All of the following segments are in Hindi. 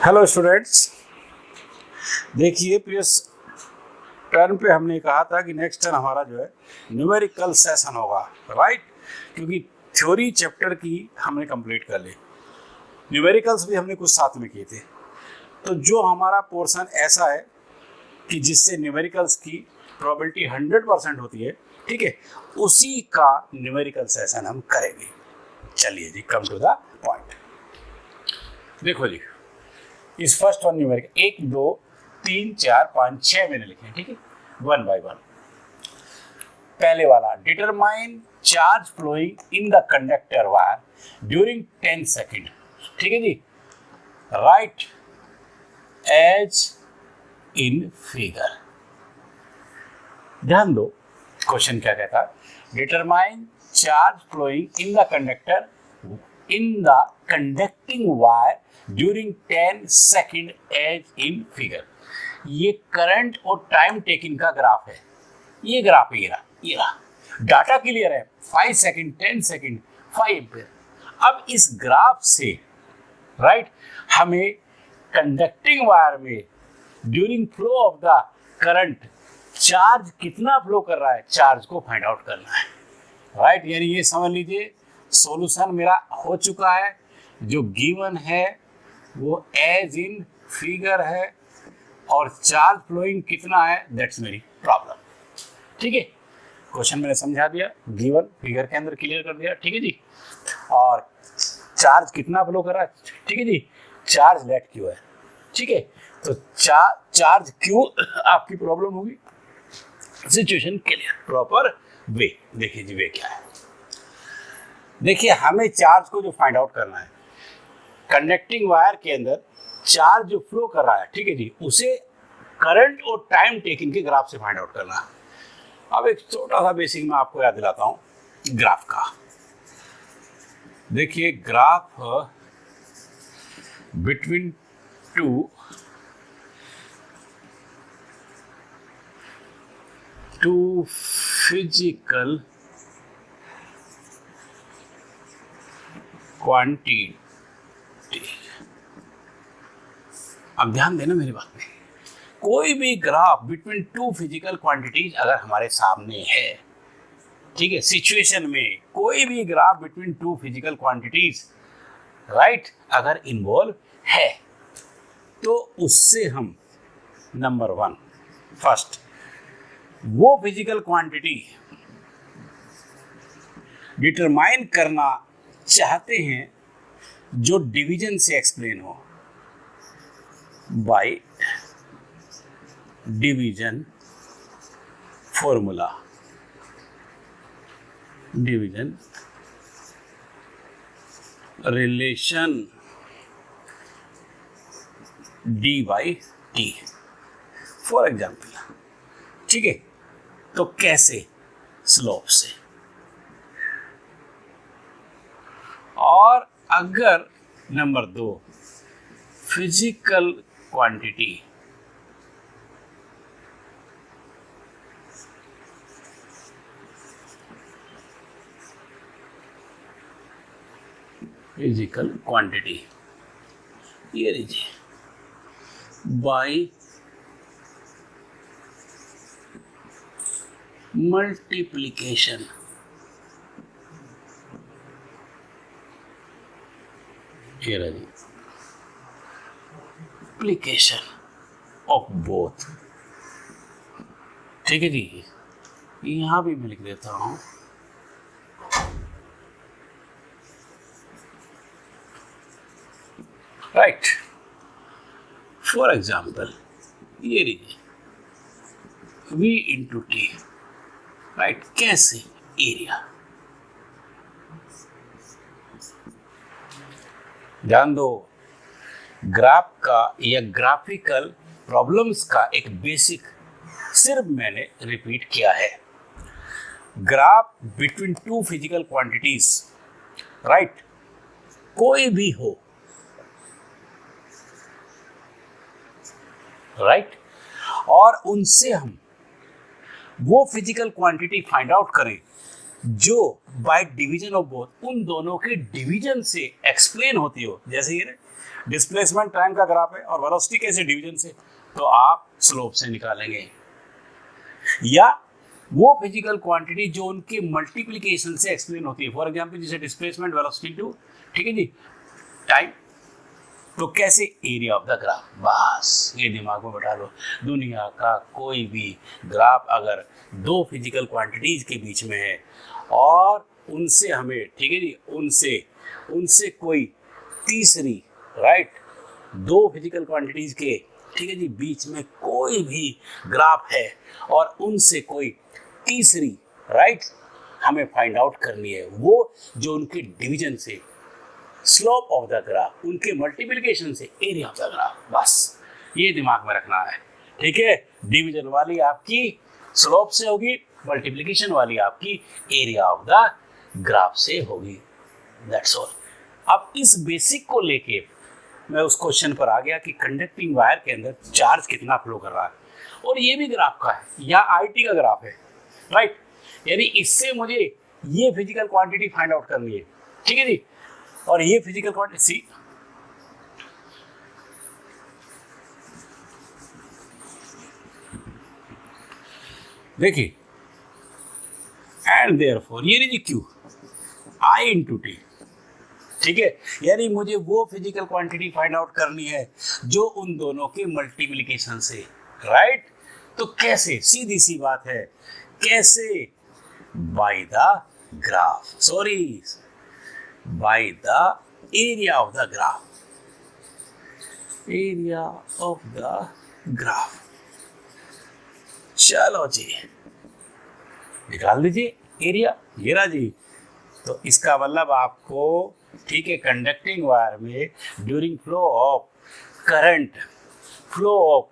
हेलो स्टूडेंट्स, देखिए प्रीवियस टर्म पे हमने कहा था कि नेक्स्ट टर्म हमारा जो है न्यूमेरिकल सेशन होगा, राइट। क्योंकि थ्योरी चैप्टर की हमने कंप्लीट कर ली, न्यूमेरिकल्स भी हमने कुछ साथ में किए थे। तो जो हमारा पोर्शन ऐसा है कि जिससे न्यूमेरिकल्स की प्रोबेबिलिटी 100% होती है, ठीक है, उसी का न्यूमेरिकल सेशन हम करेंगे। चलिए जी, कम टू द पॉइंट। देखो जी, इस फर्स्ट वन न्यूमेरिकल 1 2 3 4 5 6 मैंने लिखे हैं, ठीक है, वन बाय वन। पहले वाला, determine charge flowing in the conductor wire during 10 second, ठीक है जी। Right as in figure. ध्यान दो, क्वेश्चन क्या कहता है, determine charge flowing in the conductor in the conducting wire during 10 second as in figure. ये करंट और टाइम टेकिंग का ग्राफ है। ये ग्राफ है, ये रहा। डाटा क्लियर है, 5 सेकेंड, 10 सेकेंड, 5 एम्पीयर। अब इस ग्राफ से राइट हमें कंडक्टिंग वायर में during flow of the current charge कितना फ्लो कर रहा है, चार्ज को फाइंड आउट करना है, राइट। यानी ये समझ लीजिए सॉल्यूशन मेरा हो चुका है। जो गिवन है वो एज इन फिगर है और चार्ज फ्लोइंग कितना है, दैट्स मेरी प्रॉब्लम, ठीक है। क्वेश्चन मैंने समझा दिया, गिवन फिगर के अंदर क्लियर कर दिया, ठीक है जी। और चार्ज कितना फ्लो कर रहा है, ठीक है जी, चार्ज लेट क्यू है, ठीक है। तो चार्ज क्यू आपकी प्रॉब्लम होगी। सिचुएशन क्लियर, प्रॉपर वे। देखिए जी, वे क्या है। देखिए, हमें चार्ज को जो फाइंड आउट करना है, कंडक्टिंग वायर के अंदर चार्ज जो फ्लो कर रहा है, ठीक है जी, उसे करंट और टाइम टेकिंग के ग्राफ से फाइंड आउट करना है। अब एक छोटा सा बेसिक मैं आपको याद दिलाता हूं ग्राफ का। देखिए, graph between two physical quantity. अब ध्यान देना मेरी बात में, कोई भी graph between two physical quantities अगर हमारे सामने है, ठीक है, सिचुएशन में कोई भी graph between two physical quantities right अगर इन्वॉल्व है, तो उससे हम नंबर 1 फर्स्ट वो फिजिकल क्वांटिटी डिटरमाइन करना चाहते हैं जो डिवीजन से एक्सप्लेन हो by division formula. Division relation D by T, for example, ठीक है। तो कैसे, स्लोप से। और अगर number 2 physical quantity physical quantity, ये लीजिए by multiplication application of both, ठीक है जी। यहां भी मैं लिख देता हूं राइट। फॉर एग्जाम्पल, ये लीजिए V इंटू टी, राइट। कैसे, एरिया। ध्यान दो, ग्राफ का या ग्राफिकल प्रॉब्लम्स का एक बेसिक सिर्फ मैंने रिपीट किया है। Graph between two physical quantities, right, कोई भी हो, राइट, और उनसे हम वो फिजिकल क्वांटिटी फाइंड आउट करें जो बाय डिवीजन ऑफ बोथ, उन दोनों के डिवीजन से एक्सप्लेन होती हो। जैसे ये डिस्प्लेसमेंट टाइम का ग्राफ है और वेलोसिटी कैसे डिवीजन से, तो आप स्लोप से निकालेंगे। या वो फिजिकल क्वांटिटी जो उनके मल्टीप्लिकेशन से एक्सप्लेन होती है, फॉर एग्जांपल जैसे डिस्प्लेसमेंट वेलोसिटी टू, ठीक है जी, टाइम, तो कैसे एरिया ऑफ द ग्राफ। बस ये दिमाग में बैठा लो, दुनिया का कोई भी ग्राफ अगर दो फिजिकल क्वांटिटीज के बीच में है और उनसे हमें, ठीक है जी, उनसे कोई तीसरी, राइट, दो फिजिकल क्वांटिटीज के, ठीक है जी, बीच में कोई भी ग्राफ है और उनसे कोई तीसरी, राइट, हमें फाइंड आउट करनी है, वो जो उनके डिवीजन से, स्लोप ऑफ द ग्राफ, उनके मल्टीप्लिकेशन से एरिया ऑफ द ग्राफ। बस ये दिमाग में रखना है, ठीक है। डिवीजन वाली आपकी स्लोप से होगी, मल्टीप्लिकेशन वाली आपकी एरिया ऑफ द ग्राफ से होगी। That's all. अब इस बेसिक को लेके मैं उस क्वेश्चन पर आ गया कि कंडक्टिंग वायर के अंदर चार्ज कितना फ्लो कर रहा है, और ये भी ग्राफ का है या आईटी का ग्राफ है, राइट। यानी इससे मुझे ये फिजिकल क्वांटिटी फाइंड आउट करनी है, ठीक है जी। और ये फिजिकल क्वांटिटी सी, देखिए, एंड देयरफॉर ये लीजिए क्यू आई इंटू टी, ठीक है। यानी मुझे वो फिजिकल क्वांटिटी फाइंड आउट करनी है जो उन दोनों के मल्टीप्लिकेशन से, राइट। तो कैसे, सीधी सी बात है, कैसे, by the graph, sorry, by the area of the graph, area of the graph. चलो जी, निकाल दीजिए एरिया, ये रहा जी। तो इसका मतलब आपको, ठीक है, कंडक्टिंग वायर में during flow of current, flow of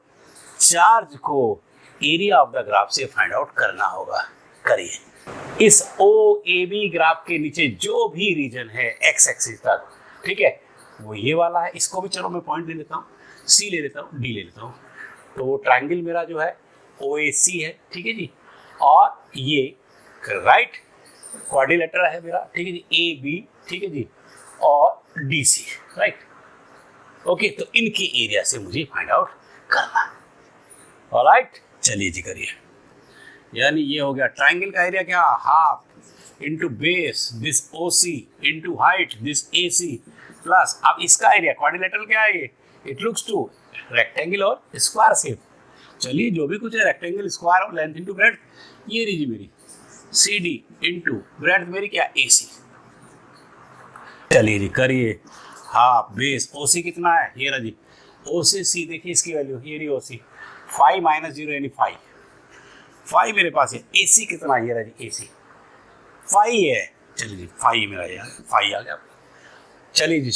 charge को एरिया ऑफ द ग्राफ से फाइंड आउट करना होगा। करिए। इस ओ ए बी ग्राफ के नीचे जो भी रीजन है एक्स एक्सिस तक, ठीक है, वो ये वाला है। इसको भी चलो मैं पॉइंट ले लेता हूँ, सी ले लेता हूँ, डी ले लेता हूँ। तो ट्राइंगल मेरा जो है ओ ए सी है, ठीक है जी, और ये राइट क्वाड्रिलेटरल है मेरा, ठीक है जी, ए बी, ठीक है जी, और डी सी, राइट। ओके, तो इनके एरिया से मुझे फाइंड आउट करना है। ऑलराइट, चलिए जी करिए। यानी ये हो गया ट्राइंगल का एरिया, क्या, half into base this O C into height this A C plus, अब इसका एरिया क्वाड्रिलेटरल क्या है, ये इट लुक्स टू रेक्टेंगल और स्क्वायर शेप। चलिए जो भी कुछ है, रेक्टेंगल, स्क्वायर और लेंथ इंटू ब्रेड्थ, ये रही जी मेरी सी डी इंटू ब्रेड्थ मेरी क्या, ए सी। चलिए जी करिए। हाफ बेस ओ सी कितना है, ये रहा जी, ओ से सी देखिए इसकी वैल्यू, ये रही ओ सी, 5 माइनस 0 यानी 5, 5 मेरे पास है। ए सी कितना, ये रहा जी, ए सी 5 है। चलिए जी 5 मेरा यार 5 आ गया। चलिए जी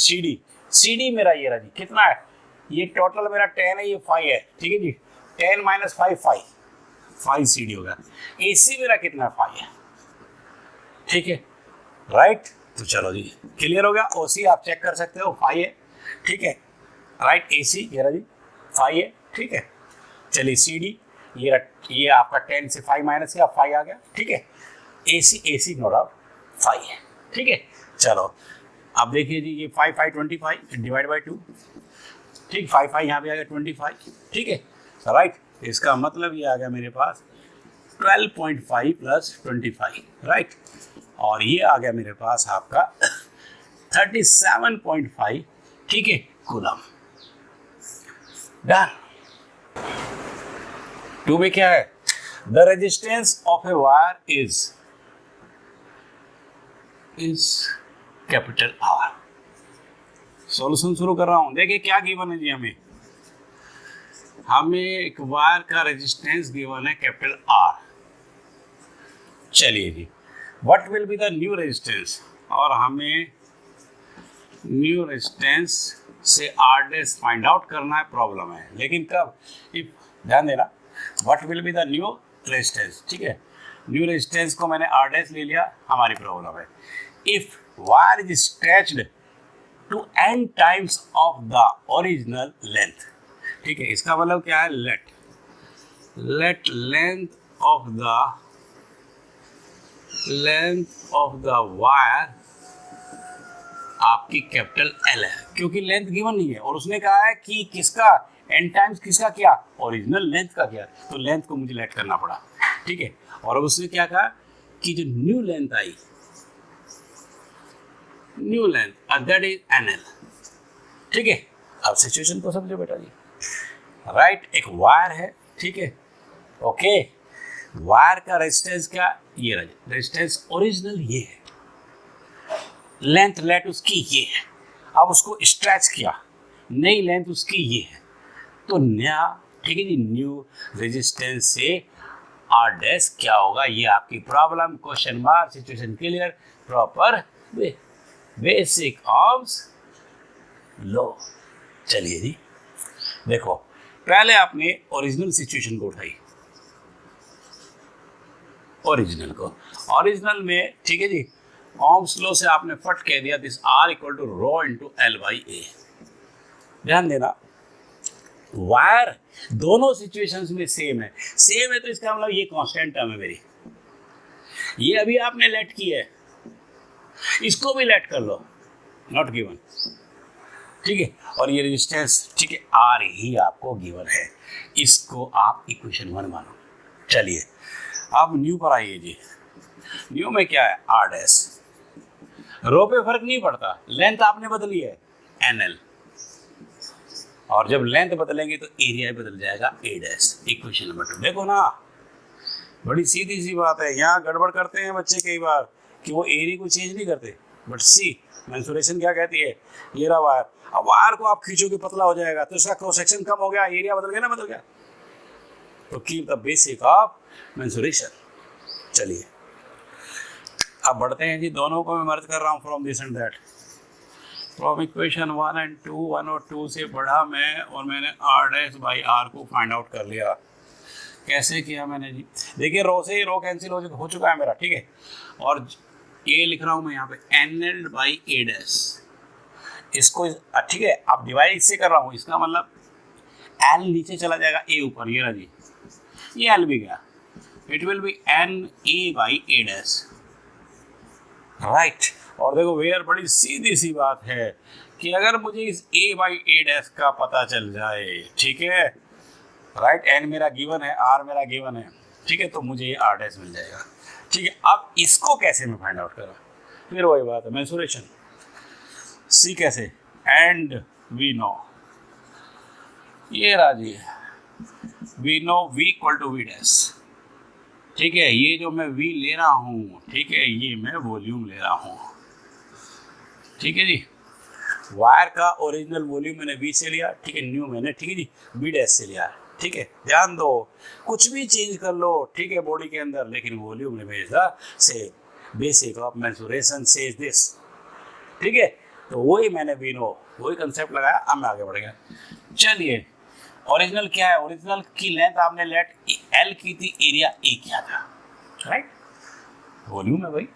सी डी मेरा ये रहा जी, कितना है, ये टोटल मेरा 10 है, ये 5 है, ठीक है जी, 10 माइनस 5 5 सी डी हो गया। ए सी मेरा कितना, 5 है, ठीक है, राइट। तो चलो जी क्लियर हो गया। ओ सी आप चेक कर सकते हो, 5 है, ठीक है, राइट। ए सी ये रहा जी 5 है, ठीक है। चलिए सी डी ये आपका 10 से 5 माइनस किया, 5 आ गया, ठीक है। ए सी नो डाउट 5 है, ठीक है। चलो अब देखिए जी, ये 5 5 25 डिवाइड बाई 2, ठीक, 5 5 यहाँ पे आ गया 25, ठीक है, राइट। इसका मतलब ये आ गया मेरे पास 12.5 प्लस 25, राइट। और ये आ गया मेरे पास आपका 37.5, ठीक है, कूलम। डन। 2 में क्या है, the resistance of a wire is capital R. Solution शुरू कर रहा हूं। देखिए क्या गिवन है जी, हमें एक वायर का रेजिस्टेंस गिवन है कैपिटल आर। चलिए जी, what will be the new resistance, और हमें न्यू रेजिस्टेंस से आर डैश फाइंड आउट करना है। प्रॉब्लम है लेकिन कब, इफ, ध्यान देना, what will be the new resistance, ठीक है। न्यू रेजिस्टेंस को मैंने आर डैश ले लिया, हमारी प्रॉब्लम है if wire is stretched to n times of the original length, ठीक है। इसका मतलब क्या है, let length of the length of the wire आपकी कैपिटल एल है, क्योंकि लेंथ गिवन नहीं है और उसने कहा है कि किसका n टाइम्स किसका क्या, ओरिजिनल लेंथ का क्या, तो लेंथ को मुझे लेट करना पड़ा, ठीक है। और अब उसने क्या कहा कि जो new length I, new length that is NL, ठीक है। अब सिचुएशन को समझो बेटा जी, राइट, एक वायर है, ठीक है, ओके, वायर का रेजिस्टेंस क्या, ये रेजिस्टेंस ओरिजिनल ये है, लेंथ लेट उसकी ये है, अब उसको स्ट्रेच किया, नई लेंथ उसकी ये है, तो नया, ठीक है जी, न्यू रेजिस्टेंस से आर डैश क्या होगा, ये आपकी problem, question mark, situation clear, proper basic ऑर्म्स लो। चलिए जी, देखो पहले आपने ओरिजिनल सिचुएशन को उठाई, ओरिजिनल को, ओरिजिनल में, ठीक है जी, ओम्स लॉ से आपने फट कह दिया this R equal to rho into L by A. ध्यान देना, वायर दोनों सिचुएशंस में सेम है, सेम है तो इसका मतलब ये कांस्टेंट टर्म है मेरी, ये अभी आपने लेट की है, इसको भी लेट कर लो, नॉट गिवन, ठीक है, और ये रेजिस्टेंस, ठीक है, R ही आपको गिवन है, इसको आप इक्वेशन 1 मानो। चलिए अब न्यू पर आइए जी, न्यू में क्या है, R डैश, रो पे फर्क नहीं पड़ता, लेंथ आपने बदली है NL, और जब लेंथ बदलेंगे तो एरिया बदल जाएगा A डैश, इक्वेशन नंबर 2। देखो ना, बड़ी सीधी सी बात है, यहाँ गड़बड़ करते हैं बच्चे कई बार कि वो एरिया को चेंज नहीं करते, बट सी मेंसुरेशन क्या कहती है, ये रहा वायर, अब वायर को आप खींचोगे पतला हो जाएगा तो इसका क्रॉस सेक्शन कम हो गया, एरिया बदल गया ना, बदल गया, तो keep the basic of mensuration. चलिए अब बढ़ते हैं जी, दोनों को मैं मर्ज कर रहा हूँ from this and that, from equation 1 and 2, 1 और 2 से बढ़ा मैं, और मैंने R डैश बाई R को फाइंड आउट कर लिया। कैसे किया मैंने जी, देखिए रो से रो कैंसिल हो चुका है मेरा, ठीक है, और ये लिख रहा हूँ मैं यहाँ पे NL बाई A डैश, इसको, ठीक है, अब डिवाइड इससे कर रहा हूँ, इसका मतलब L नीचे चला जाएगा, A ऊपर, ये रहा जी, ये L भी गया, it will be NA by A dash, right. और देखो वेयर, बड़ी सीधी सी बात है कि अगर मुझे इस A बाई A डैश का पता चल जाए, ठीक है, राइट, N मेरा गिवन है, R मेरा गिवन है, ठीक है, तो मुझे ये R डैश मिल जाएगा, ठीक है। अब इसको कैसे मैं फाइंड आउट करा, फिर वही बात है, मेंसुरेशन, सी कैसे, एंड वी नो, ये रहा जी, we know V equal to V dash, ठीक है, ये जो मैं V ले रहा हूँ, ठीक है, ये मैं वॉल्यूम ले रहा हूँ, ठीक है जी, वायर का ओरिजिनल वॉल्यूम मैंने V से लिया, ठीक है, न्यू मैंने, ठीक है जी, V डैश से लिया, ठीक है। ध्यान दो, कुछ भी चेंज कर लो, ठीक है, बॉडी के अंदर, लेकिन volume remains the same, basic of mensuration says this, ठीक है, तो वही मैंने वी नो, वही कंसेप्ट लगाया, अब मैं आगे बढ़ गया। चलिए ओरिजिनल क्या है, ओरिजिनल की लेंथ आपने लेट L की थी, एरिया A किया था, राइट, वॉल्यूम है भाई,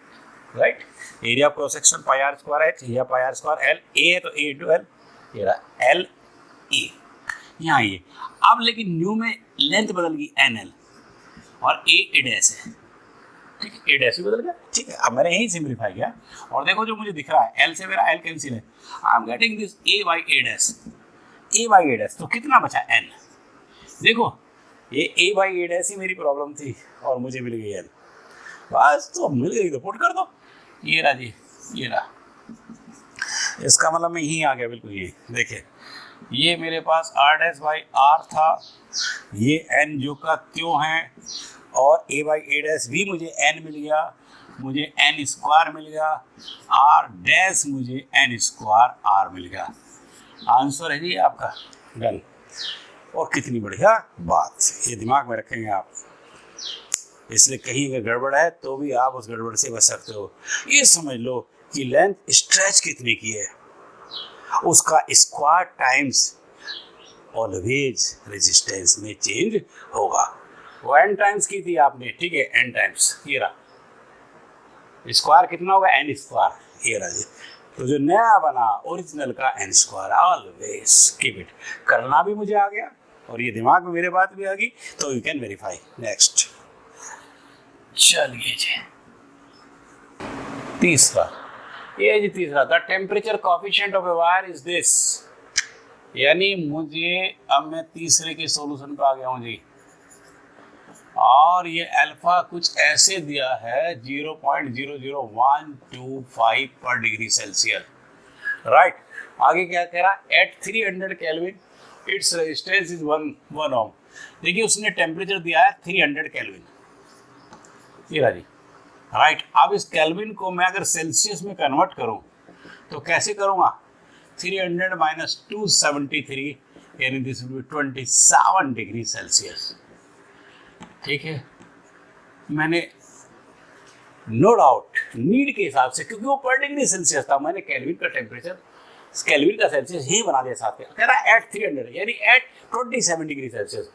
right, area of cross section pi R square है, या पाई R स्क्वायर L, A है तो A इंटू L, ये रहा L A, यहाँ ये, अब लेकिन न्यू में लेंथ बदल गई NL, और A डैश है, ठीक है, A डैश भी बदल गया, ठीक है, अब मैंने यही सिंप्लीफाई किया, और देखो जो मुझे दिख रहा है, L से मेरा L कैंसिल है, I am getting this A by A dash, A by A dash, तो कितना बचा N, देखो ये A बाई A डैश ही मेरी प्रॉब्लम थी, और मुझे मिल गई N, बस तो मिल गई तो पुट कर दो, ये रहा जी, ये रहा, इसका मतलब मैं यहीं आ गया बिल्कुल, ये देखिए, ये मेरे पास R डैश बाई R था, ये N जो का त्यों है, और A बाई A डैश भी मुझे N मिल गया, मुझे N स्क्वायर मिल गया, R डैश मुझे N स्क्वायर R मिल गया, आंसर है जी आपका डन। और कितनी बढ़िया बात, ये दिमाग में रखेंगे आप, इसलिए कहीं अगर गड़बड़ है तो भी आप उस गड़बड़ से बच सकते हो। ये समझ लो कि लेंथ स्ट्रेच कितने की है, उसका स्क्वायर टाइम्स ऑलवेज रेजिस्टेंस में चेंज होगा। वो n टाइम्स की थी आपने, ठीक है, n टाइम्स, ये रहा, स्क्वायर कितना होगा n स्क्वायर, ये रहा जी, तो जो नया बना ओरिजिनल का n square, always keep it, करना भी मुझे आ गया और ये दिमाग में मेरे बात भी आ गई, तो यू कैन वेरीफाई। नेक्स्ट चलिए जी, तीसरा, ये जी तीसरा, the temperature coefficient of a wire is this. यानी मुझे अब मैं तीसरे के सॉल्यूशन पे आ गया हूँ जी, और ये अल्फा कुछ ऐसे दिया है 0.00125 पर डिग्री सेल्सियस, राइट। आगे क्या कह रहा है, at 300 kelvin it's resistance is 1 ohm. देखिए उसने टेम्परेचर दिया है 300 केल्विन, ये रहा जी, राइट। अब इस केल्विन को मैं अगर सेल्सियस में कन्वर्ट करूं तो कैसे करूंगा, 300 माइनस 273 यानी this will be 27 degree Celsius, ठीक है। मैंने नो डाउट नीड के हिसाब से, क्योंकि वो पर डिग्री सेल्सियस था, मैंने केल्विन का टेम्परेचर केल्विन का सेल्सियस ही बना दिया साथ में। कह रहा है एट 300 यानी at 27 degree Celsius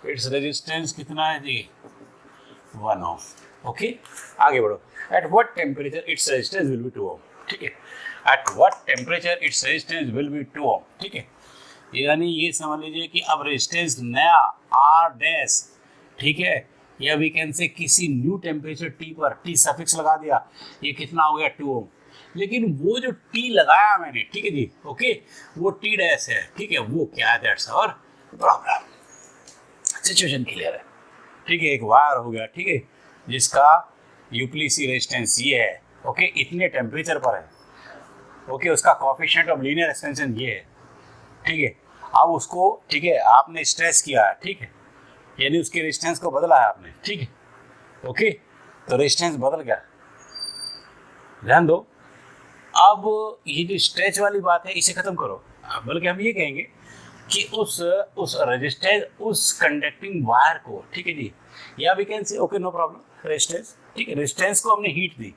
its resistance कितना है जी, 1 ओम। ओके, आगे बढ़ो। At what temperature its resistance will be 2 ohm, ठीक है। At what temperature its resistance will be 2 ohm, ठीक है। यानी ये समझ लीजिए कि अब रेजिस्टेंस नया आर डैश, ठीक है, या वी कैन से किसी न्यू टेम्परेचर टी पर टी सफिक्स लगा दिया, ये कितना हो गया 2 ओम। लेकिन वो जो टी लगाया मैंने, ठीक है जी, ओके, वो टी डैश है, ठीक है, वो क्या है, that's our problem. Situation clear है, ठीक है। एक वायर हो गया, ठीक है, जिसका यूपीसी रेजिस्टेंस ये है, ओके, इतने टेम्परेचर पर है, ओके, उसका कोएफिशिएंट ऑफ लीनियर एक्सपेंशन ये है, ठीक है। अब उसको, ठीक है, आपने स्ट्रेस किया है, ठीक है, यानी उसके रेजिस्टेंस को बदला है आपने, ठीक है, ओके, तो रेजिस्टेंस बदल गया, ध्यान दो। अब ये जो स्ट्रेच वाली बात है इसे खत्म करो, बल्कि हम ये कहेंगे कि उस रेजिस्टेंस, उस कंडक्टिंग वायर को, ठीक है जी, या we can say okay no problem resistance, ठीक है, रेजिस्टेंस को हमने हीट दी,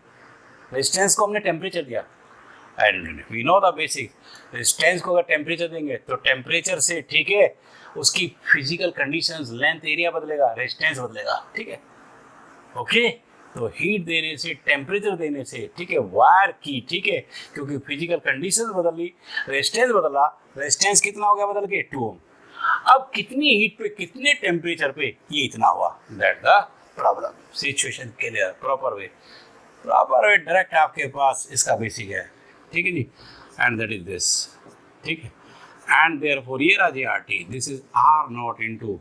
रेजिस्टेंस को हमने टेम्परेचर दिया, and we know the basic, resistance को अगर टेम्परेचर देंगे तो टेम्परेचर से, ठीक है, उसकी फिजिकल कंडीशंस, लेंथ, एरिया बदलेगा, रेजिस्टेंस बदलेगा, ठीक है, ओके। तो हीट देने से, टेम्परेचर देने से, ठीक है, वायर की, ठीक है, क्योंकि फिजिकल कंडीशंस बदली, रेजिस्टेंस बदला, रेजिस्टेंस कितना हो गया बदल के 2 ओम। अब कितनी हीट पे, कितने टेम्परेचर पे, ये इतना हुआ, that the problem. Situation clear, proper way direct आपके पास इसका बेसिक है, ठीक है जी, एंड दैट इज दिस, ठीक है। एंड देयरफॉर ये रहा जी R T, this is R naught into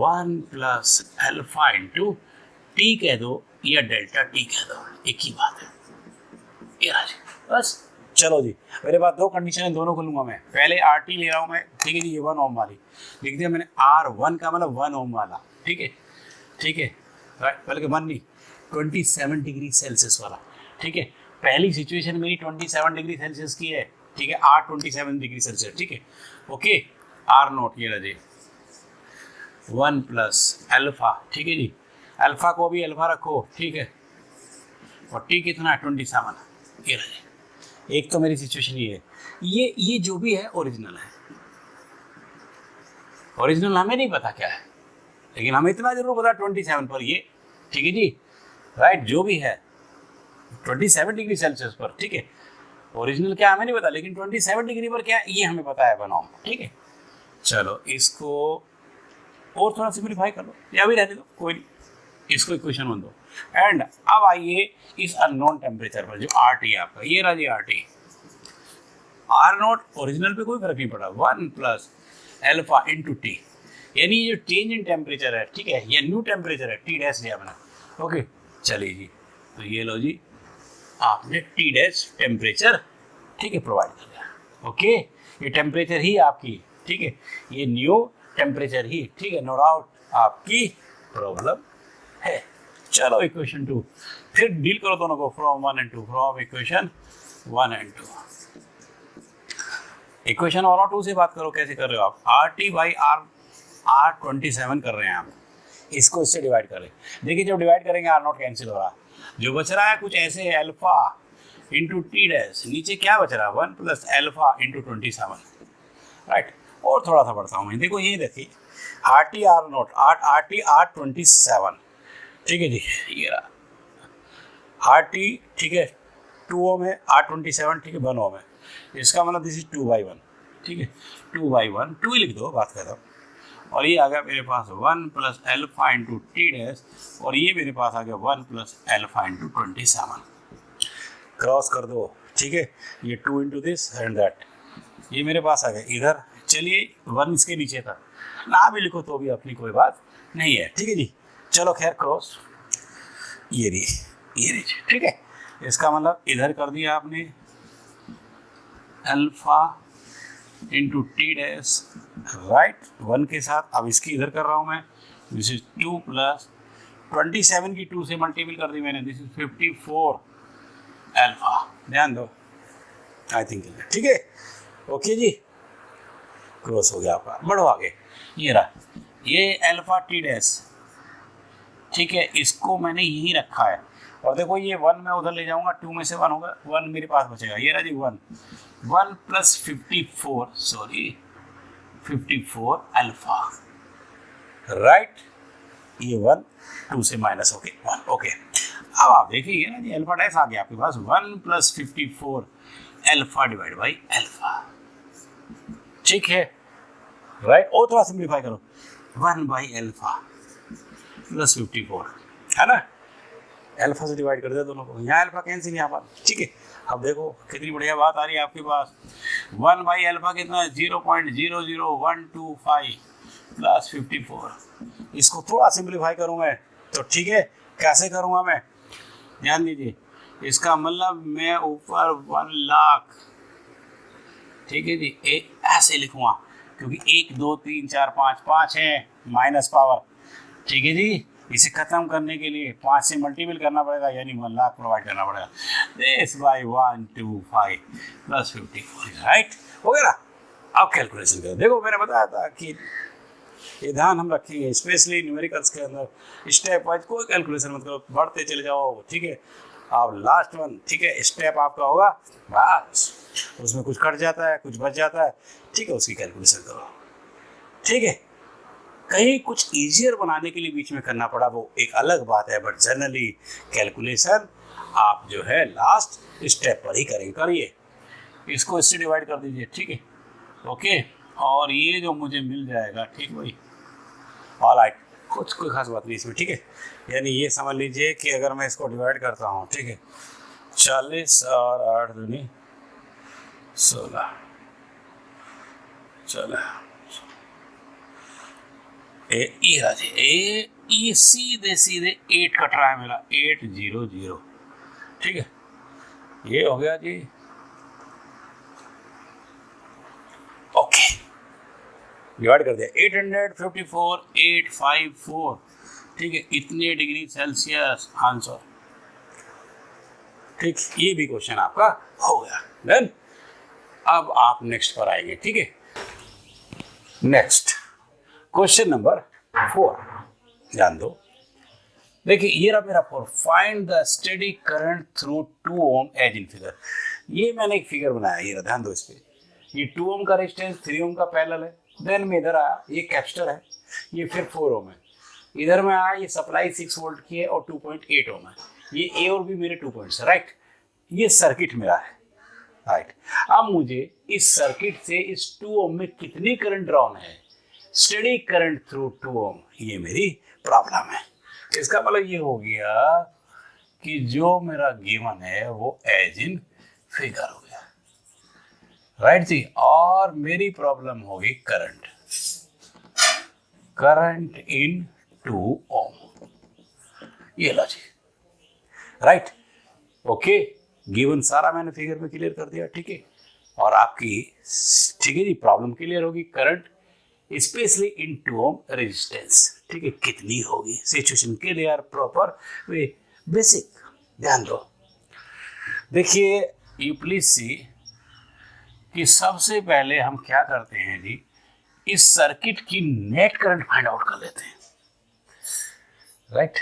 1 plus alpha into T कह दो या डेल्टा टी कह दो, एक ही बात है, ये रहा जी, बस। चलो जी, मेरे पास दो कंडीशन है, दोनों को लूंगा मैं। पहले आर टी ले रहा हूँ मैं, ठीक है जी, ये 1 ओम वाली लिख दिया मैंने, R1 का मतलब 1 ओम वाला, ठीक है, ठीक है, राइट, बल्कि 1 नहीं, 27 डिग्री सेल्सियस वाला, ठीक है। पहली सिचुएशन मेरी 27 डिग्री सेल्सियस की है, ठीक है, R 27 डिग्री सेल्सियस, ठीक है, ओके। R नोट ये रहा जी 1 प्लस अल्फा, ठीक है जी, अल्फा को भी अल्फा रखो, ठीक है, और टी कितना है 27, ये रहा जी। एक तो मेरी सिचुएशन ये है, ये जो भी है ओरिजिनल है, ओरिजिनल हमें नहीं पता क्या है, लेकिन हमें इतना जरूर पता 27 पर ये, ठीक है जी, राइट, जो भी है 27 डिग्री सेल्सियस पर, ठीक है, ओरिजिनल क्या हमें नहीं पता, लेकिन 27 डिग्री पर क्या ये हमें पता है बनाओ, ठीक है। चलो इसको और थोड़ा सिंपलीफाई कर लो या भी रहने दो, कोई नहीं, इसको इक्वेशन बन दो। एंड अब आइए इस अननोन टेम्परेचर पर जो आर टी है आपका, ये रहा जी R T, R naught original पे कोई फर्क नहीं पड़ा, 1 प्लस अल्फा इंटू टी, यानी ये जो चेंज इन टेम्परेचर है, ठीक है, ये न्यू टेम्परेचर है, टी डैश दिया मैंने, ओके। चलिए जी, तो ये लो जी, आपने टी डैश टेम्परेचर, ठीक है, प्रोवाइड कर दिया, ओके। ये टेम्परेचर ही आपकी, ठीक है, ये न्यू टेम्परेचर ही, ठीक है, नो डाउट आपकी प्रॉब्लम है। चलो इक्वेशन 2, फिर डील करो दोनों को, from 1 and 2, from equation 1 and 2। Equation 1 और 2 से बात करो, कैसे कर रहे हो आप, आर टी बाई आर 27 कर रहे हैं आप, इसको इससे डिवाइड करें। देखिए जब डिवाइड करेंगे आर नॉट कैंसिल हो रहा, जो बच रहा है कुछ ऐसे है, अल्फा इंटू टी डैश, नीचे क्या बच रहा है 1 प्लस अल्फा इंटू 27, राइट। और थोड़ा सा बढ़ता हूँ मैं, देखो ये देखिए are T R not are T are 27, ठीक है जी, ये रहा आर टी, ठीक है, 2 ओम है, आर 27, ठीक है, 1 ओम है, इसका मतलब दिस इज 2/1, ठीक है, 2/1, 2 ही लिख दो, बात कर रहा हूँ। और ये आ गया मेरे पास 1 plus alpha into T dash, और ये मेरे पास आ गया 1 प्लस अल्फा इंटू 27, क्रॉस कर दो, ठीक है, ये 2 इंटू दिस एंड दैट, ये मेरे पास आ गया इधर। चलिए 1 इसके नीचे था, ना भी लिखो तो भी अपनी कोई बात नहीं है, ठीक है जी। चलो खैर क्रॉस, ये रही, ठीक है। इसका मतलब इधर कर दिया आपने alpha into T dash, right, 1 के साथ। अब इसकी इधर कर रहा हूँ मैं, दिस इज 2 प्लस 27 की 2 से मल्टीपल कर दी मैंने, दिस इज 54 अल्फा, ध्यान दो, आई थिंक, ठीक है, ओके जी। क्रॉस हो गया आपका, बढ़ो आगे, ये रहा, ये अल्फा टी डैश, ठीक है, इसको मैंने यही रखा है। और देखो ये 1 मैं उधर ले जाऊंगा, 2 में से 1 होगा, 1 मेरे पास बचेगा, ये रहा जी 1 प्लस 54 अल्फा, राइट, ये 1 2 से माइनस हो गया 1, ओके। अब आप देखिए ना जी अल्फा डैश आ गया आपके पास, 1 plus 54 alpha divide by alpha, ठीक है, राइट। और थोड़ा सिंप्लीफाई करो, 1 बाई अल्फा प्लस 54, है ना, अल्फा से डिवाइड कर दिया दोनों को, यहाँ अल्फा कैंसिल यहाँ पर, ठीक है। अब देखो कितनी बढ़िया बात आ रही है आपके पास, 1 बाई अल्फा कितना है 0.00125 प्लस 54, इसको थोड़ा सिंप्लीफाई करूँ मैं तो, ठीक है, कैसे करूँगा मैं, ध्यान दीजिए, इसका मतलब मैं ऊपर 1 लाख, ठीक है जी, ऐसे लिखूँगा क्योंकि 1 2 3 4 5 है माइनस पावर, ठीक है जी। इसे खत्म करने के लिए 5 से मल्टीपल करना पड़ेगा, यानी 1 लाख प्रोवाइड करना पड़ेगा, दिस बाई 125 प्लस 54, राइट, हो गया ना। अब कैलकुलेशन करो, देखो मैंने बताया था कि ये ध्यान हम रखेंगे, स्पेशली न्यूमेरिकल्स के अंदर स्टेप वाइज कोई कैलकुलेशन मत करो, बढ़ते चले जाओ, ठीक है। अब लास्ट वन, ठीक है, स्टेप आपका होगा बस, उसमें कुछ कट जाता है, कुछ बच जाता है, ठीक है, उसकी कैलकुलेशन करो, ठीक है। कहीं कुछ इजियर बनाने के लिए बीच में करना पड़ा वो एक अलग बात है, बट जनरली कैलकुलेशन आप जो है लास्ट स्टेप पर ही करिए। इसको इससे डिवाइड कर दीजिए, ठीक है, ओके, और ये जो मुझे मिल जाएगा, ठीक भाई, ऑलराइट, कुछ कोई खास बात नहीं इसमें, ठीक है। यानी ये समझ लीजिए कि अगर मैं इसको डिवाइड करता हूँ, ठीक है, 40 और 8 दूनी 16, चलो ये राजी, ये सीधे 8 कट रहा है मेरा, 800, ठीक है, ये हो गया जी, ओके, डिवाइड कर दिया, 854, ठीक है, इतने डिग्री सेल्सियस आंसर, ठीक, ये भी क्वेश्चन आपका हो गया डन। अब आप नेक्स्ट पर आएंगे, ठीक है, नेक्स्ट क्वेश्चन नंबर 4, ध्यान दो, देखिए ये रहा मेरा 4, find the steady current through 2 ohm as in figure. ये मैंने एक फिगर बनाया, ये रहा, ध्यान दो इस पे, ये 2 ओम का रेजिस्टेंस 3 ओम का पैरेलल है, देन में इधर आया, ये कैपेसिटर है, ये फिर 4 ओम है, इधर में आया, ये सप्लाई 6 वोल्ट की है और 2.8 ओम है, ये ए और बी मेरे 2 पॉइंट्स है, राइट, ये सर्किट मेरा है, राइट। अब मुझे इस सर्किट से इस 2 ओम में कितनी करंट ड्रॉन है, स्टेडी करंट थ्रू 2 ओम, ये मेरी प्रॉब्लम है। इसका मतलब ये हो गया कि जो मेरा गिवन है वो एज इन फिगर हो गया, राइट जी, और मेरी प्रॉब्लम होगी करंट इन 2 ओम, ये लो जी, राइट, ओके, गिवन सारा मैंने फिगर में क्लियर कर दिया, ठीक है, और आपकी, ठीक है जी, प्रॉब्लम क्लियर होगी, current specially in 2 ohm resistance, ठीक है, कितनी होगी, सिचुएशन के लिए आर प्रॉपर वे बेसिक, ध्यान दो। देखिए यू प्लीज सी कि सबसे पहले हम क्या करते हैं जी, इस सर्किट की नेट करंट फाइंड आउट कर लेते हैं, राइट,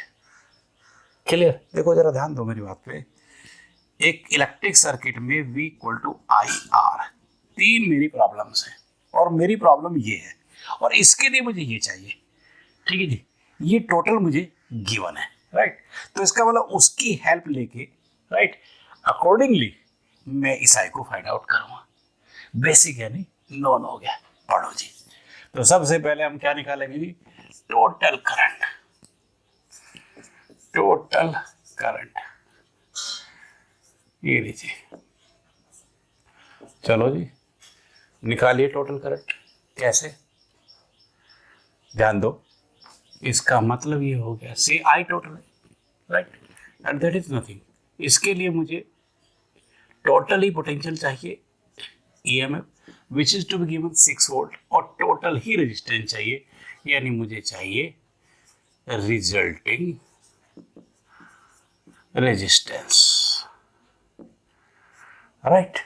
क्लियर। देखो जरा ध्यान दो मेरी बात पे, एक इलेक्ट्रिक सर्किट में V = IR, 3 मेरी प्रॉब्लम्स हैं और मेरी प्रॉब्लम ये है और इसके लिए मुझे ये चाहिए, ठीक है जी, ये टोटल मुझे गिवन है, राइट, तो इसका मतलब उसकी हेल्प लेके, राइट, अकॉर्डिंगली मैं इस आई को फाइंड आउट करूंगा, बेसिक यानी नॉन हो गया, पढ़ो जी। तो सबसे पहले हम क्या निकालेंगे जी, टोटल करंट, ये लीजिए, चलो जी निकालिए टोटल करंट। कैसे, ध्यान दो, इसका मतलब ये हो गया से I total, right, and that is nothing. इसके लिए मुझे टोटल ही पोटेंशियल चाहिए EMF which is to be given 6 volt, और टोटल ही रेजिस्टेंस चाहिए, यानी मुझे चाहिए रिजल्टिंग रेजिस्टेंस, राइट,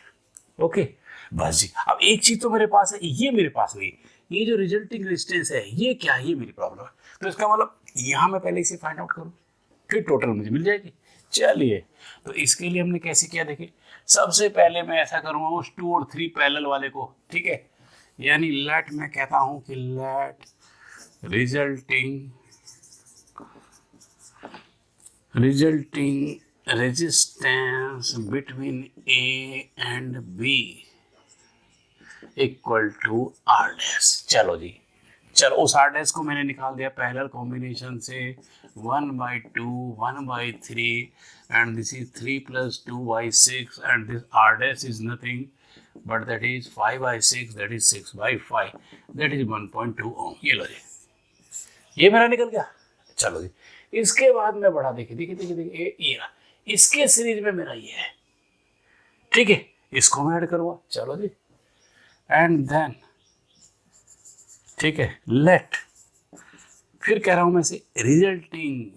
ओके। बस जी, अब एक चीज तो मेरे पास है, ये मेरे पास नहीं, ये जो रिजल्टिंग रेजिस्टेंस है ये क्या है, ये मेरी प्रॉब्लम है। तो इसका मतलब यहां मैं पहले इसे फाइंड आउट करूं, फिर टोटल मुझे मिल जाएगी। चलिए, तो इसके लिए हमने कैसे किया, देखिए सबसे पहले मैं ऐसा करूंगा उस 2 और 3 पैरेलल वाले को, ठीक है, यानी लेट, मैं कहता हूं कि let resulting resistance between A and B equal to R dash. चलो जी, चलो उस आर डैश को मैंने निकाल दिया पैरेलल कॉम्बिनेशन से, 1/2 1/3 and this is 3 + 2/6 and this R dash is nothing but that is 5/6, that is 6/5, that is 1.2 ohm. ये लो जी, ये मेरा निकल गया। चलो जी, इसके बाद मैं बढ़ा, देखिए देखिए देखिए देखिए, ये इसके सीरीज में मेरा ये है, ठीक है, इसको मैं ऐड करूंगा। चलो जी, एंड देन ठीक है, लेट, फिर कह रहा हूं मैं से रिजल्टिंग,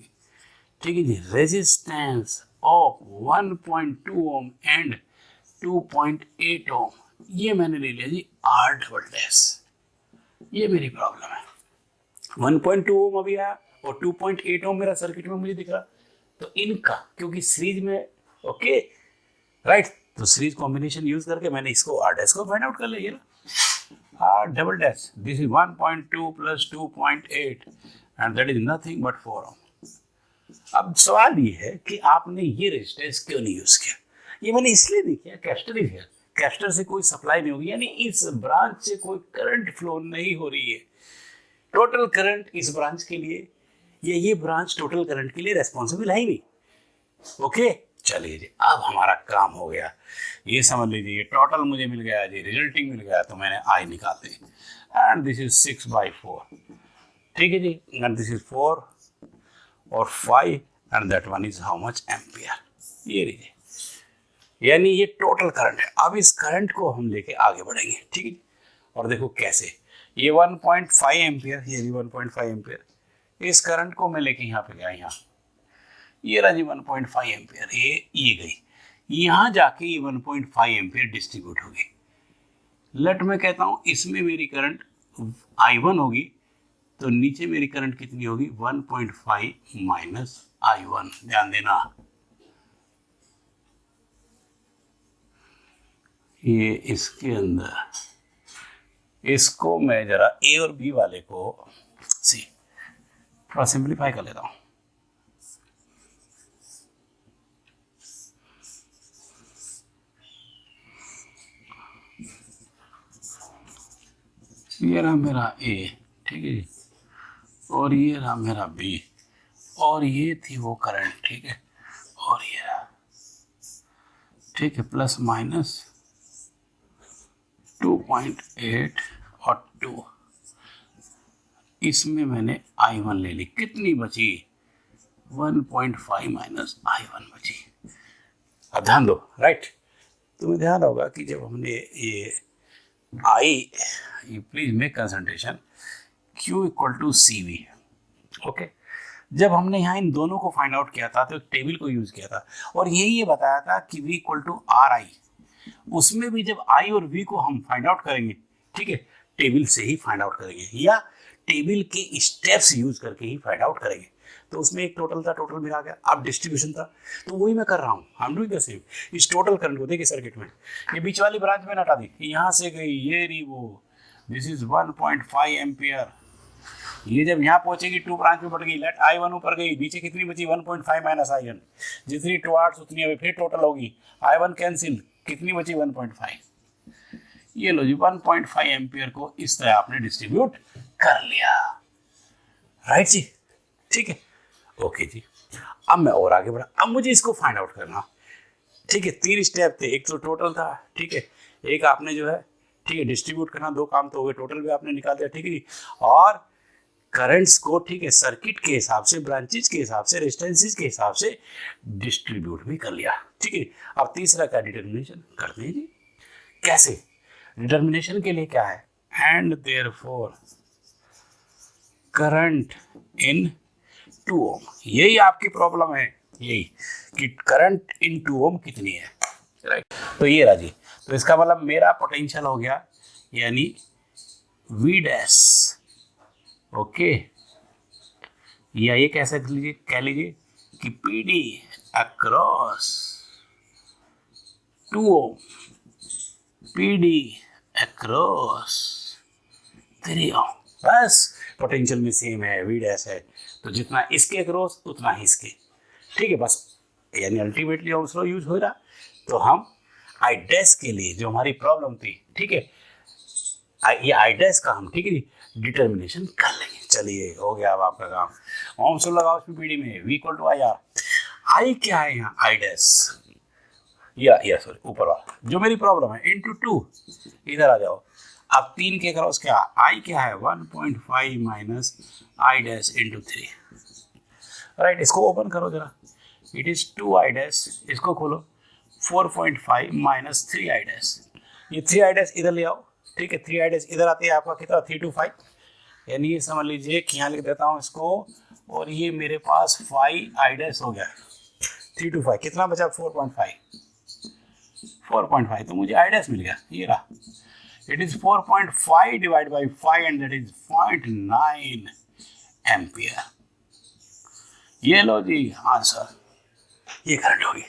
ठीक है जी, रेजिस्टेंस ऑफ 1.2 ओम एंड 2.8 ओम, ये मैंने ले लिया जी आर डबल डैश। ये मेरी प्रॉब्लम है, 1.2 ओम अभी आया और 2.8 ओम मेरा सर्किट में मुझे दिख रहा, तो इनका क्योंकि सीरीज में, ओके राइट, तो सीरीज कॉम्बिनेशन यूज करके मैंने इसको आर डैश को फाइंड आउट कर लिया ना, R double dash, this is 1.2 + 2.8 and that is nothing but 4 ohm. अब सवाल ये है कि आपने ये रेजिस्टेंस क्यों नहीं यूज किया, ये मैंने इसलिए नहीं किया, कैपेसिटर इज हियर, कैपेसिटर से कोई सप्लाई नहीं होगी, यानी इस ब्रांच से कोई करंट फ्लो नहीं हो रही है, टोटल करंट इस ब्रांच के लिए, ये ब्रांच टोटल करंट के लिए रेस्पॉन्सिबल है ही नहीं, ओके। चलिए जी, अब हमारा काम हो गया, ये समझ लीजिए, ये टोटल मुझे मिल गया जी, रिजल्टिंग मिल गया, तो मैंने आई निकाल दी, एंड दिस इज 6/4, ठीक है जी, एंड दिस इज 4 और 5 and that one is how much ampere, ये लीजिए, यानी ये टोटल करंट है। अब इस करंट को हम लेके आगे बढ़ेंगे, ठीक है, और देखो कैसे, ये 1.5 एम्पियर, ये भी 1.5 एम्पियर, इस करंट को मैं लेके यहाँ पे गया, यहाँ ये रहा जी 1.5 एम्पियर, ये गई यहाँ जाके, ये 1.5 एम्पियर डिस्ट्रीब्यूट होगी। लेट मैं कहता हूँ इसमें मेरी करंट I1 होगी, तो नीचे मेरी करंट कितनी होगी, 1.5 माइनस I1, ध्यान देना, ये इसके अंदर, इसको मैं जरा ए और बी वाले को सी थोड़ा सिंप्लीफाई कर लेता हूँ। ये रहा मेरा ए, ठीक है जी, और ये रहा मेरा बी, और ये थी वो करंट, ठीक है, और ये रहा, ठीक है, प्लस माइनस 2.8 और 2, इसमें मैंने I1 ले ली, कितनी बची, 1.5 माइनस I1 बची। अब ध्यान दो, राइट, तुम्हें ध्यान होगा कि जब हमने ये you please make concentration, Q = CV, okay, जब हमने यहाँ इन दोनों को फाइंड आउट किया था तो एक टेबल को यूज किया था, और यही ये बताया था कि V = RI, उसमें भी जब I और V को हम फाइंड आउट करेंगे, ठीक है, टेबल से ही फाइंड आउट करेंगे या टेबल के स्टेप्स यूज करके ही फाइंड आउट करेंगे, तो उसमें एक टोटल था, टोटल मिला गया, अब डिस्ट्रीब्यूशन था, तो वही मैं कर रहा हूँ, I am doing the same. इस टोटल करंट को देखिए सर्किट में, ये बीच वाली ब्रांच में हटा दी, यहाँ से गई ये रही वो, दिस इज 1.5 एम्पियर, ये जब यहाँ पहुंचेगी 2 ब्रांच में बढ़ गई, लेट I1 ऊपर गई, नीचे कितनी बची, 1.5 माइनस I1, जितनी टुवार्ड्स उतनी अभी फिर टोटल होगी, I1 कैंसिल, कितनी बची 1.5, ये लो जी 1.5 एम्पियर को इस तरह आपने डिस्ट्रीब्यूट कर लिया, राइट जी, ठीक है, ओके जी। अब मैं और आगे बढ़ा, अब मुझे इसको फाइंड आउट करना, ठीक है, 3 स्टेप थे, एक तो टोटल था, ठीक है, एक आपने जो है, ठीक है, डिस्ट्रीब्यूट करना, 2 काम तो हो गए, टोटल भी आपने निकाल दिया, ठीक है, और करंट्स को, ठीक है, सर्किट के हिसाब से, ब्रांचेज के हिसाब से, रेजिस्टेंसेस के हिसाब से डिस्ट्रीब्यूट भी कर लिया, ठीक है। अब तीसरा का डिटर्मिनेशन करते हैं जी। कैसे? डिटर्मिनेशन के लिए क्या है, एंड देयरफॉर करंट इन 2 ओम, यही आपकी प्रॉब्लम है, यही कि करंट इन 2 ओम कितनी है, राइट। तो ये रहा जी, तो इसका मतलब मेरा पोटेंशियल हो गया यानी V डैश, ओके, या ये कैसे कह लीजिए कि PD अक्रॉस 2 ओम, PD अक्रॉस 3 ओम, बस पोटेंशियल में सेम है, V डैश है, तो जितना इसके अक्रॉस उतना ही इसके, ठीक है, बस यानी अल्टीमेटली ओम्स लॉ यूज हो रहा। तो हम आई डैश के लिए जो हमारी प्रॉब्लम थी, ठीक है, ये आई डैश का हम, ठीक है जी, डिटर्मिनेशन कर लेंगे। चलिए हो गया अब आपका काम। ओम्स लॉ लगाओ उसमें पीडी में, V equal to I R. I क्या है यहाँ, आई डैश, या सॉरी ऊपर वाला जो मेरी प्रॉब्लम है, इंटू 2, इधर आ जाओ। अब 3 के क्रॉस क्या, आई क्या है 1.5 minus I dash into 3, right. इसको ओपन करो जरा, इट इज 2 आई डैश, इसको खोलो 4.5 माइनस 3 आई डैश, ये 3 आई डैश इधर ले आओ, ठीक है, 3 आई डैश इधर आती है आपका कितना 325, यानी ये समझ लीजिए कि यहाँ लिख देता हूँ इसको, और ये मेरे पास 5 आई डैश हो गया, 325 कितना बचा 4.5, तो मुझे आई डैश मिल गया, ये रहा, it is 4.5 divide by 5 and that is 0.9 ampere. ये लो जी आंसर, ये करंट होगी,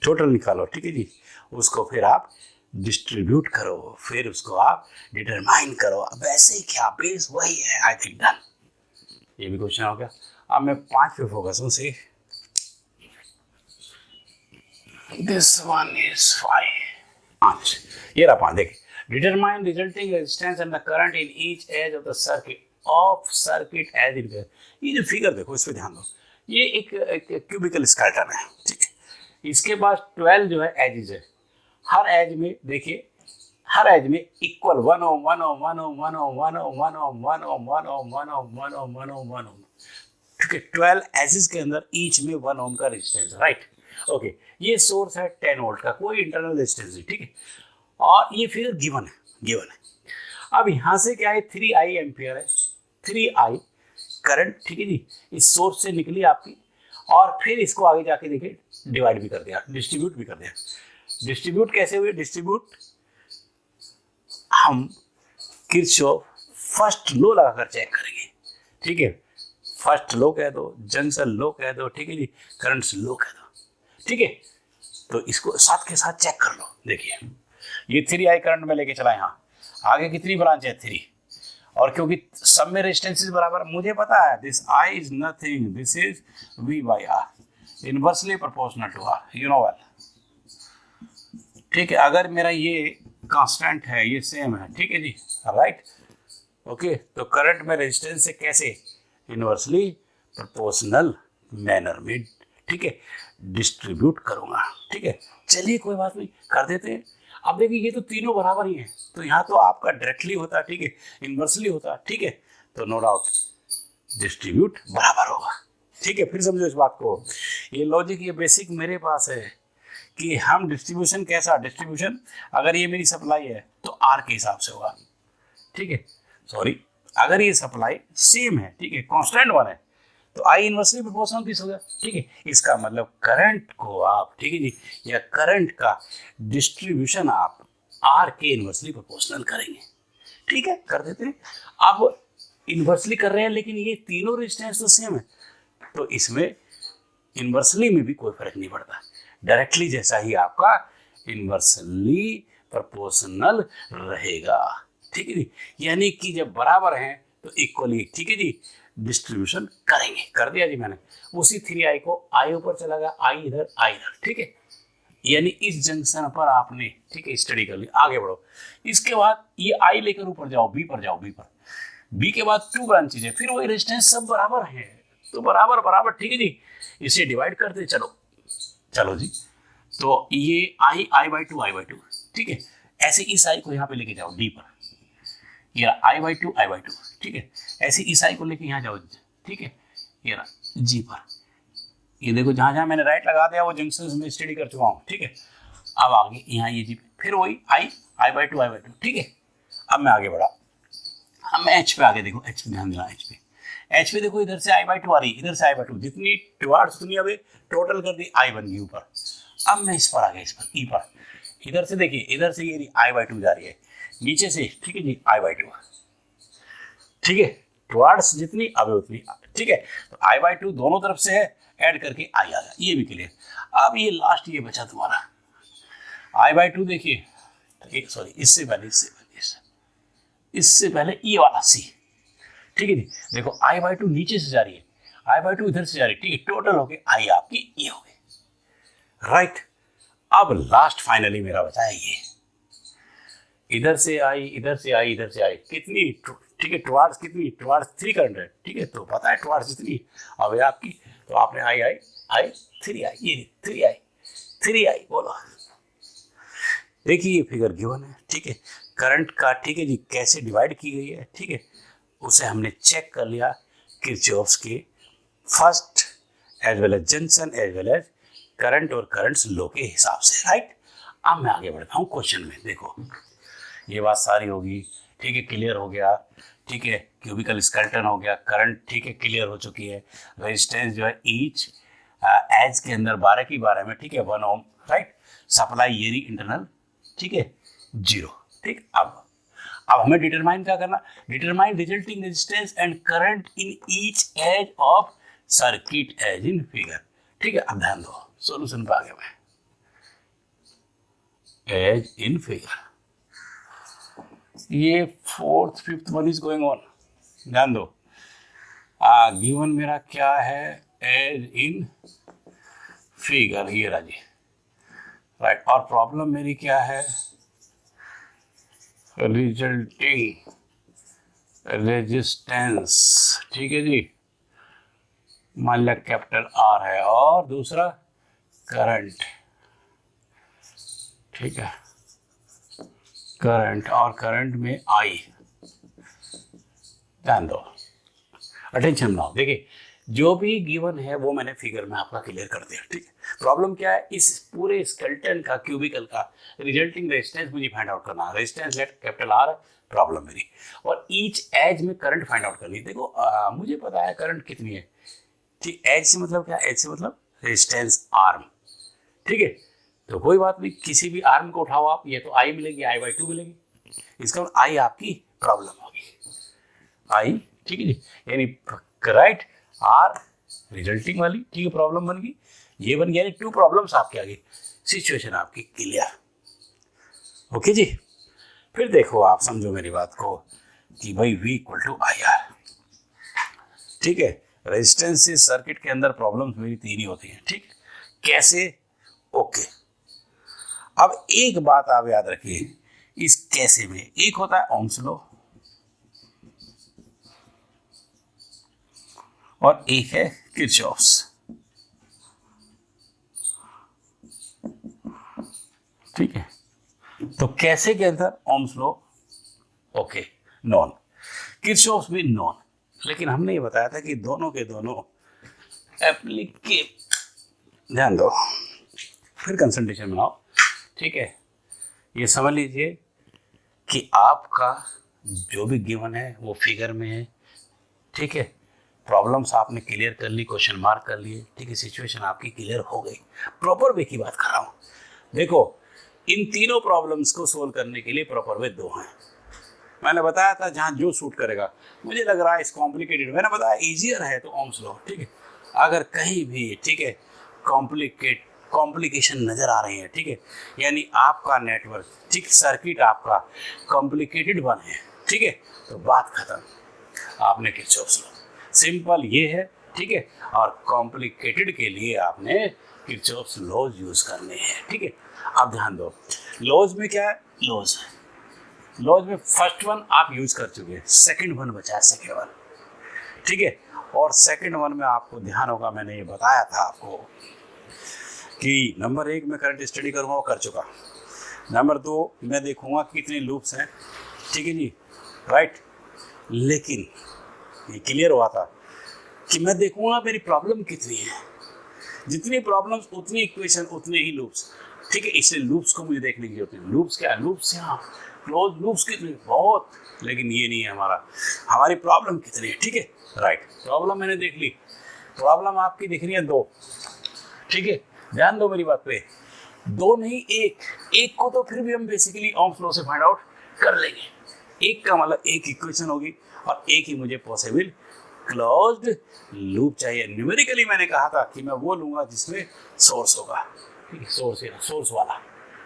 टोटल निकालो, ठीक है जी, उसको फिर आप डिस्ट्रीब्यूट करो, फिर उसको आप डिटरमाइन करो, अब वैसे ही क्या बेस वही है, आई थिंक डन। ये भी क्वेश्चन हो गया। अब मैं 5 पे फोकस हूँ, सी दिस वन इज 5, ये रहा 5, देखिए, determine resulting resistance and the current in each edge of the circuit as it goes. ये जो फिगर देखो, इस पे ध्यान दो, ये एक क्यूबिकल स्केलेटन है, ठीक है, इसके पास 12 जो है एजेस है, हर एज में देखिए, हर एज में इक्वल 1 ओम 1 ओम 1 ओम 1 ओम 1 ओम 1 ओम 1 ओम 1 ओम 1 ओम 1 ओम 1 ओम 1 ओम, ठीक है, 12 एजेस के अंदर ईच में 1 ओम का रेजिस्टेंस, राइट, ओके। ये सोर्स है 10 वोल्ट का, कोई इंटरनल रेजिस्टेंस नहीं, ठीक है, और ये फिगर गिवन है। अब यहाँ से क्या है, 3i एम्पियर है, 3i करंट, ठीक है जी, इस सोर्स से निकली आपकी, और फिर इसको आगे जाके देखिए डिवाइड भी कर दिया, डिस्ट्रीब्यूट भी कर दिया। डिस्ट्रीब्यूट कैसे हुए, डिस्ट्रीब्यूट हम किरचॉफ फर्स्ट लॉ लगाकर चेक करेंगे, ठीक है, फर्स्ट लॉ कह दो, जंक्शन लॉ कह दो, ठीक है जी, करंट्स लॉ कह दो, ठीक है, तो इसको साथ के साथ चेक कर लो। देखिए ये 3i करंट में लेके चला, यहाँ आगे कितनी ब्रांच है 3, और क्योंकि सब में रेजिस्टेंसेस बराबर, मुझे पता है this i is nothing, this is v by r, inversely proportional to r, you know well, ठीक है। अगर मेरा ये कांस्टेंट है, ये सेम है, ठीक है जी, राइट, ओके, तो करंट में रेजिस्टेंस से कैसे, इनवर्सली प्रोपोर्शनल मैनर में, ठीक है, डिस्ट्रीब्यूट करूंगा, ठीक है। चलिए कोई बात नहीं, कर देते हैं। अब देखिए ये तो तीनों बराबर ही हैं, तो यहाँ तो आपका डायरेक्टली होता, ठीक है, इनवर्सली होता, ठीक है, तो नो डाउट डिस्ट्रीब्यूट बराबर होगा, ठीक है। फिर समझो इस बात को, ये लॉजिक, ये बेसिक मेरे पास है कि हम डिस्ट्रीब्यूशन कैसा, डिस्ट्रीब्यूशन अगर ये मेरी सप्लाई है तो आर के हिसाब से होगा, ठीक है, सॉरी, अगर ये सप्लाई सेम है, ठीक है, कांस्टेंट वन है, तो आई इनवर्सली प्रोपोर्शनल किस होगा, ठीक है। इसका मतलब करंट को आप, ठीक है जी, या करंट का डिस्ट्रीब्यूशन आप आर के इनवर्सली प्रोपोर्शनल करेंगे, ठीक है, कर देते हैं। अब इनवर्सली कर रहे हैं, लेकिन ये तीनों रेजिस्टेंस तो सेम है, तो इसमें इनवर्सली में भी कोई फर्क नहीं पड़ता, डायरेक्टली जैसा ही आपका इनवर्सली प्रोपोर्शनल रहेगा, ठीक है जी, यानी कि जब बराबर हैं तो इक्वली, ठीक है जी, डिस्ट्रीब्यूशन करेंगे। कर दिया जी मैंने, उसी 3i को i ऊपर चला गया, i इधर, ठीक है, यानी इस जंक्शन पर आपने, ठीक है, स्टडी कर ली, आगे बढ़ो। इसके बाद ये i लेकर ऊपर जाओ, b पर जाओ, b के बाद 2 ब्रांचेज है, फिर वही रेजिस्टेंस सब बराबर है, तो बराबर, ठीक है जी, इसे डिवाइड करते चलो जी, तो ये I/2 ठीक है, ऐसे इस आई को यहाँ पे लेके जाओ डी पर, ये I/2 ठीक है, ऐसे इस आई को लेके यहाँ जाओ, ठीक है, ये जी पर, ये देखो जहाँ जहाँ मैंने राइट लगा दिया वो जंक्शन में स्टडी कर चुका हूँ, ठीक है। अब आगे यहाँ ये जी, फिर वही I/2 ठीक है। अब मैं आगे बढ़ा, अब मैं एच पे आगे, देखो एच पे ध्यान देना, एच पे देखो, इधर से I/2 आ रही है, इधर से I/2, जितनी टुवार्ड्स उतनी अब टोटल कर दी I बन गई ऊपर। अब मैं इस पर आ गया, इस पर ई पर, इधर से देखिए, इधर से ये I/2 जा रही है नीचे से, ठीक है जी, I/2 ठीक है, टुवार्ड्स जितनी अब उतनी, ठीक है। तो I/2 दोनों तरफ से है, ऐड करके I आ गया, ये भी क्लियर। अब ये लास्ट ये बचा तुम्हारा I/2, देखिए सॉरी, इससे पहले ये वाला C, ठीक है जी। देखो I/2 नीचे से जा रही है, I/2 इधर से जा रही है, ठीक है, टोटल हो गए I आपकी ये हो गई, राइट। अब लास्ट फाइनली मेरा बचा है ये, इधर से आई, इधर से आई, इधर से आई, कितनी, ठीक है, टुवार्ड्स कितनी, टुवार्ड्स 3 करंट है, ठीक है, तो पता है टुवार्ड्स जितनी अब है आपकी, तो आपने आई 3 आई, ये 3 आई बोलो। देखिए ये फिगर गिवन है, ठीक है, करंट का, ठीक है जी, कैसे डिवाइड की गई है, ठीक है, उसे हमने चेक कर लिया किरचॉफ्स के first as well as junction as well as current और करंट्स लो के हिसाब से, राइट। अब मैं आगे बढ़ता हूँ क्वेश्चन में, देखो ये बात सारी होगी, ठीक है, क्लियर हो गया, ठीक है, क्यूबिकल स्केलेटन हो गया, करंट, ठीक है, क्लियर हो चुकी है, रेजिस्टेंस जो है ईच एज के अंदर 12 की 12 में, ठीक है, 1 ओम, राइट, सप्लाई ईयरी इंटरनल, ठीक है, 0, ठीक। अब हमें डिटरमाइन क्या करना, determine resulting resistance and current in each edge of circuit as in figure, ठीक है। अब ध्यान दो, सॉल्यूशन पे आ गया मैं, एज इन फिगर, ये 4th 5th one is going on, ध्यान दो। गिवन मेरा क्या है, एज इन फिगर, ये रहा जी, राइट। और प्रॉब्लम मेरी क्या है, रिजल्टिंग रेजिस्टेंस, ठीक है जी, मान लिया कैपिटल R है, और दूसरा करंट, ठीक है, करंट, और करंट में I, ध्यान दो, अटेंशन बनाओ। देखिए जो भी गिवन है वो मैंने फिगर में आपका क्लियर कर दिया, ठीक है। प्रॉब्लम क्या है, इस पूरे स्केलेटन का, क्यूबिकल का रिजल्टिंग रेजिस्टेंस मुझे फाइंड आउट करना है, resistance let capital R problem मेरी, और ईच एज में करंट फाइंड आउट करनी है। देखो मुझे पता है करंट कितनी है, ठीक, एज से मतलब क्या, एज से मतलब रेजिस्टेंस आर्म, ठीक है, तो कोई बात नहीं, किसी भी आर्म को उठाओ आप, ये तो I मिलेगी, I/2 मिलेगी, इसका मतलब I आपकी प्रॉब्लम होगी, I, ठीक है जी, यानी राइट, R रिजल्टिंग वाली, ठीक है, प्रॉब्लम बन गई, ये बन गया, यानी 2 प्रॉब्लम्स आपके आगे, सिचुएशन आपकी क्लियर, ओके जी। फिर देखो आप समझो मेरी बात को कि भाई V = IR, ठीक है, रेजिस्टेंस से सर्किट के अंदर प्रॉब्लम्स मेरी 3 ही होती हैं, ठीक, कैसे, ओके। अब एक बात आप याद रखिए, इस कैसे में एक होता है ओम्स लॉ और एक है किरचॉफ्स, ठीक है। तो कैसे के अंदर Ohm's law, okay, non, Kirchhoff's भी नॉन, लेकिन हमने ये बताया था कि दोनों के दोनों एप्लीके, ध्यान दो, फिर कंसंट्रेशन बनाओ, ठीक है। ये समझ लीजिए कि आपका जो भी गिवन है वो फिगर में है, ठीक है, प्रॉब्लम्स आपने क्लियर कर ली, क्वेश्चन मार्क कर लिए, ठीक है, सिचुएशन आपकी क्लियर हो गई। प्रॉपर वे की बात कर रहा हूँ, देखो इन तीनों प्रॉब्लम्स को सोल्व करने के लिए प्रॉपर वे 2 हैं, मैंने बताया था जहाँ जो सूट करेगा, मुझे लग रहा है इस कॉम्प्लिकेटेड, मैंने बताया इजियर है तो ओम्स लॉ, ठीक है, अगर कहीं भी, ठीक है, कॉम्प्लिकेशन नजर आ रही है, ठीक है, यानी आपका नेटवर्क, ठीक, सर्किट आपका कॉम्प्लिकेटेड बन है, ठीक है, तो बात खत्म, आपने किरचॉफ्स लॉ, सिंपल ये है, ठीक है, और कॉम्प्लिकेटेड के लिए आपने किरचॉफ्स लॉज यूज करने हैं, ठीक है। अब ध्यान दो, लॉज में क्या है, लॉज में फर्स्ट वन आप यूज कर चुके हैं, सेकंड वन बचा है, सेकंड वन, ठीक है, और सेकंड वन में आपको ध्यान होगा मैंने ये बताया था आपको कि नंबर 1 मैं करंट स्टडी करूँगा, वो कर चुका। नंबर 2 मैं देखूँगा कितने लूप्स हैं, ठीक है जी, राइट। लेकिन ये क्लियर हुआ था कि मैं देखूँगा मेरी प्रॉब्लम कितनी है, जितनी प्रॉब्लम्स उतनी इक्वेशन उतने ही लूप्स, ठीक है। इसलिए लूप्स को मुझे देखने की जरूरत है। लूप्स क्या है? लूप्स यहाँ क्लोज लूप्स कितने, बहुत, लेकिन ये नहीं है हमारा, हमारी प्रॉब्लम कितनी है, ठीक है, राइट। प्रॉब्लम मैंने देख ली, प्रॉब्लम आपकी दिख रही है 2, ठीक है, ध्यान दो मेरी बात पे, 2 नहीं 1 को तो फिर भी हम बेसिकली ओम्स लॉ से फाइंड आउट कर लेंगे। 1 का मतलब 1 इक्वेशन होगी और 1 ही मुझे पॉसिबल क्लोज्ड लूप चाहिए। न्यूमेरिकली मैंने कहा था कि मैं वो लूंगा जिसमें सोर्स होगा, ठीक है, सोर्स वाला,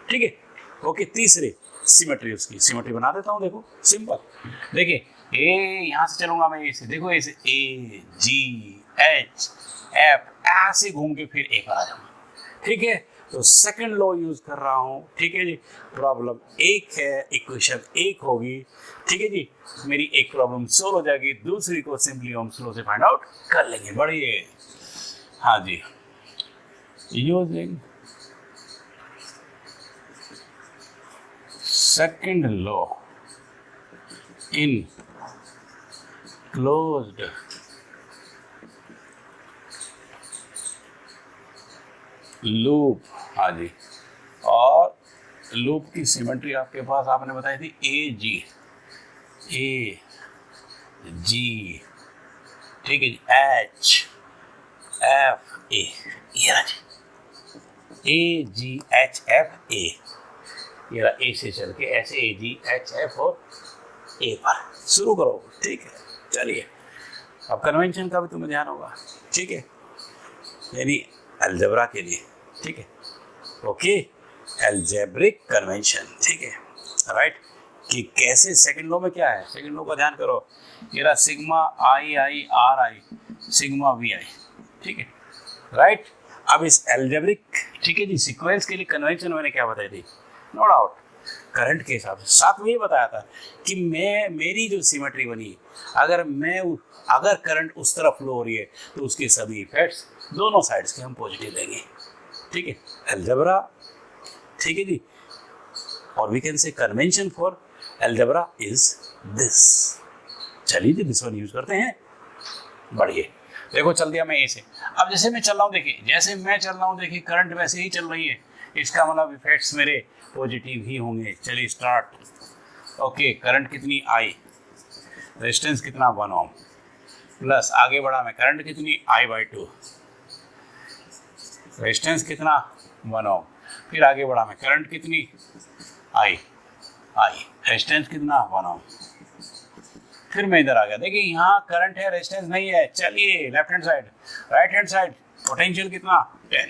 ठीक है, ओके। तीसरे सिमेट्री, उसकी सिमेट्री बना देता हूँ, देखो सिंपल, देखिए ए यहाँ से चलूंगा मैं, ए से, देखो ए से ए जी एच एफ ऐसे घूम के फिर ए पर आ जाऊंगा, ठीक है। तो सेकंड लॉ यूज कर रहा हूँ, ठीक है जी। प्रॉब्लम 1 है, इक्वेशन 1 होगी, ठीक है जी। मेरी एक प्रॉब्लम सोल्व हो जाएगी, दूसरी को सिंपली ओम्स लॉ से फाइंड आउट कर लेंगे। बढ़िए, हाँ जी, using second law in closed loop, हाँ जी। और लूप की सिमेट्री आपके पास आपने बताई थी ए जी, ठीक है जी, एच एफ ए, ये रहा जी, ए जी एच एफ ए, ये रहा। ए से चल के ऐसे ए जी एच एफ और ए पर शुरू करो, ठीक है। चलिए, अब कन्वेंशन का भी तुम्हें ध्यान होगा, ठीक है, यानी अलजेब्रा के लिए, ठीक है, ओके, अलजेब्रिक कन्वेंशन, ठीक है, राइट। कि कैसे सेकंड लॉ में क्या है, सेकंड लॉ का ध्यान करो, ये रहा sigma I I R I sigma V I, ठीक है, राइट। अब इस अलजेब्रिक, ठीक है जी, सीक्वेंस के लिए कन्वेंशन मैंने क्या बताई थी, नो डाउट करंट के हिसाब से। साथ में ये बताया था कि मेरी जो सिमेट्री बनी, अगर करंट उस तरफ फ्लो हो रही है तो उसके सभी इफेक्ट्स दोनों साइड्स के हम पॉजिटिव लेंगे, ठीक है, अलजेब्रा, ठीक है जी। और we can say convention for algebra is this. चलिए जी, दिस वन यूज करते हैं। बढ़िए, देखो चल दिया मैं ए से। अब जैसे मैं चल रहा हूँ, देखिए जैसे मैं चल रहा हूँ, देखिए करंट वैसे ही चल रही है, इसका मतलब इफेक्ट्स मेरे पॉजिटिव ही होंगे। चलिए स्टार्ट। ओके, करंट कितनी आई, रेजिस्टेंस कितना 1 ओम, प्लस आगे बढ़ा मैं, करंट कितनी I/2, रेजिस्टेंस कितना 1 ओम, फिर आगे बढ़ा मैं, करंट कितनी I, रेजिस्टेंस कितना 1 ओम, फिर मैं इधर आ गया। देखिए यहाँ करंट है, रेजिस्टेंस नहीं है। चलिए left hand side, right hand side, potential कितना 10,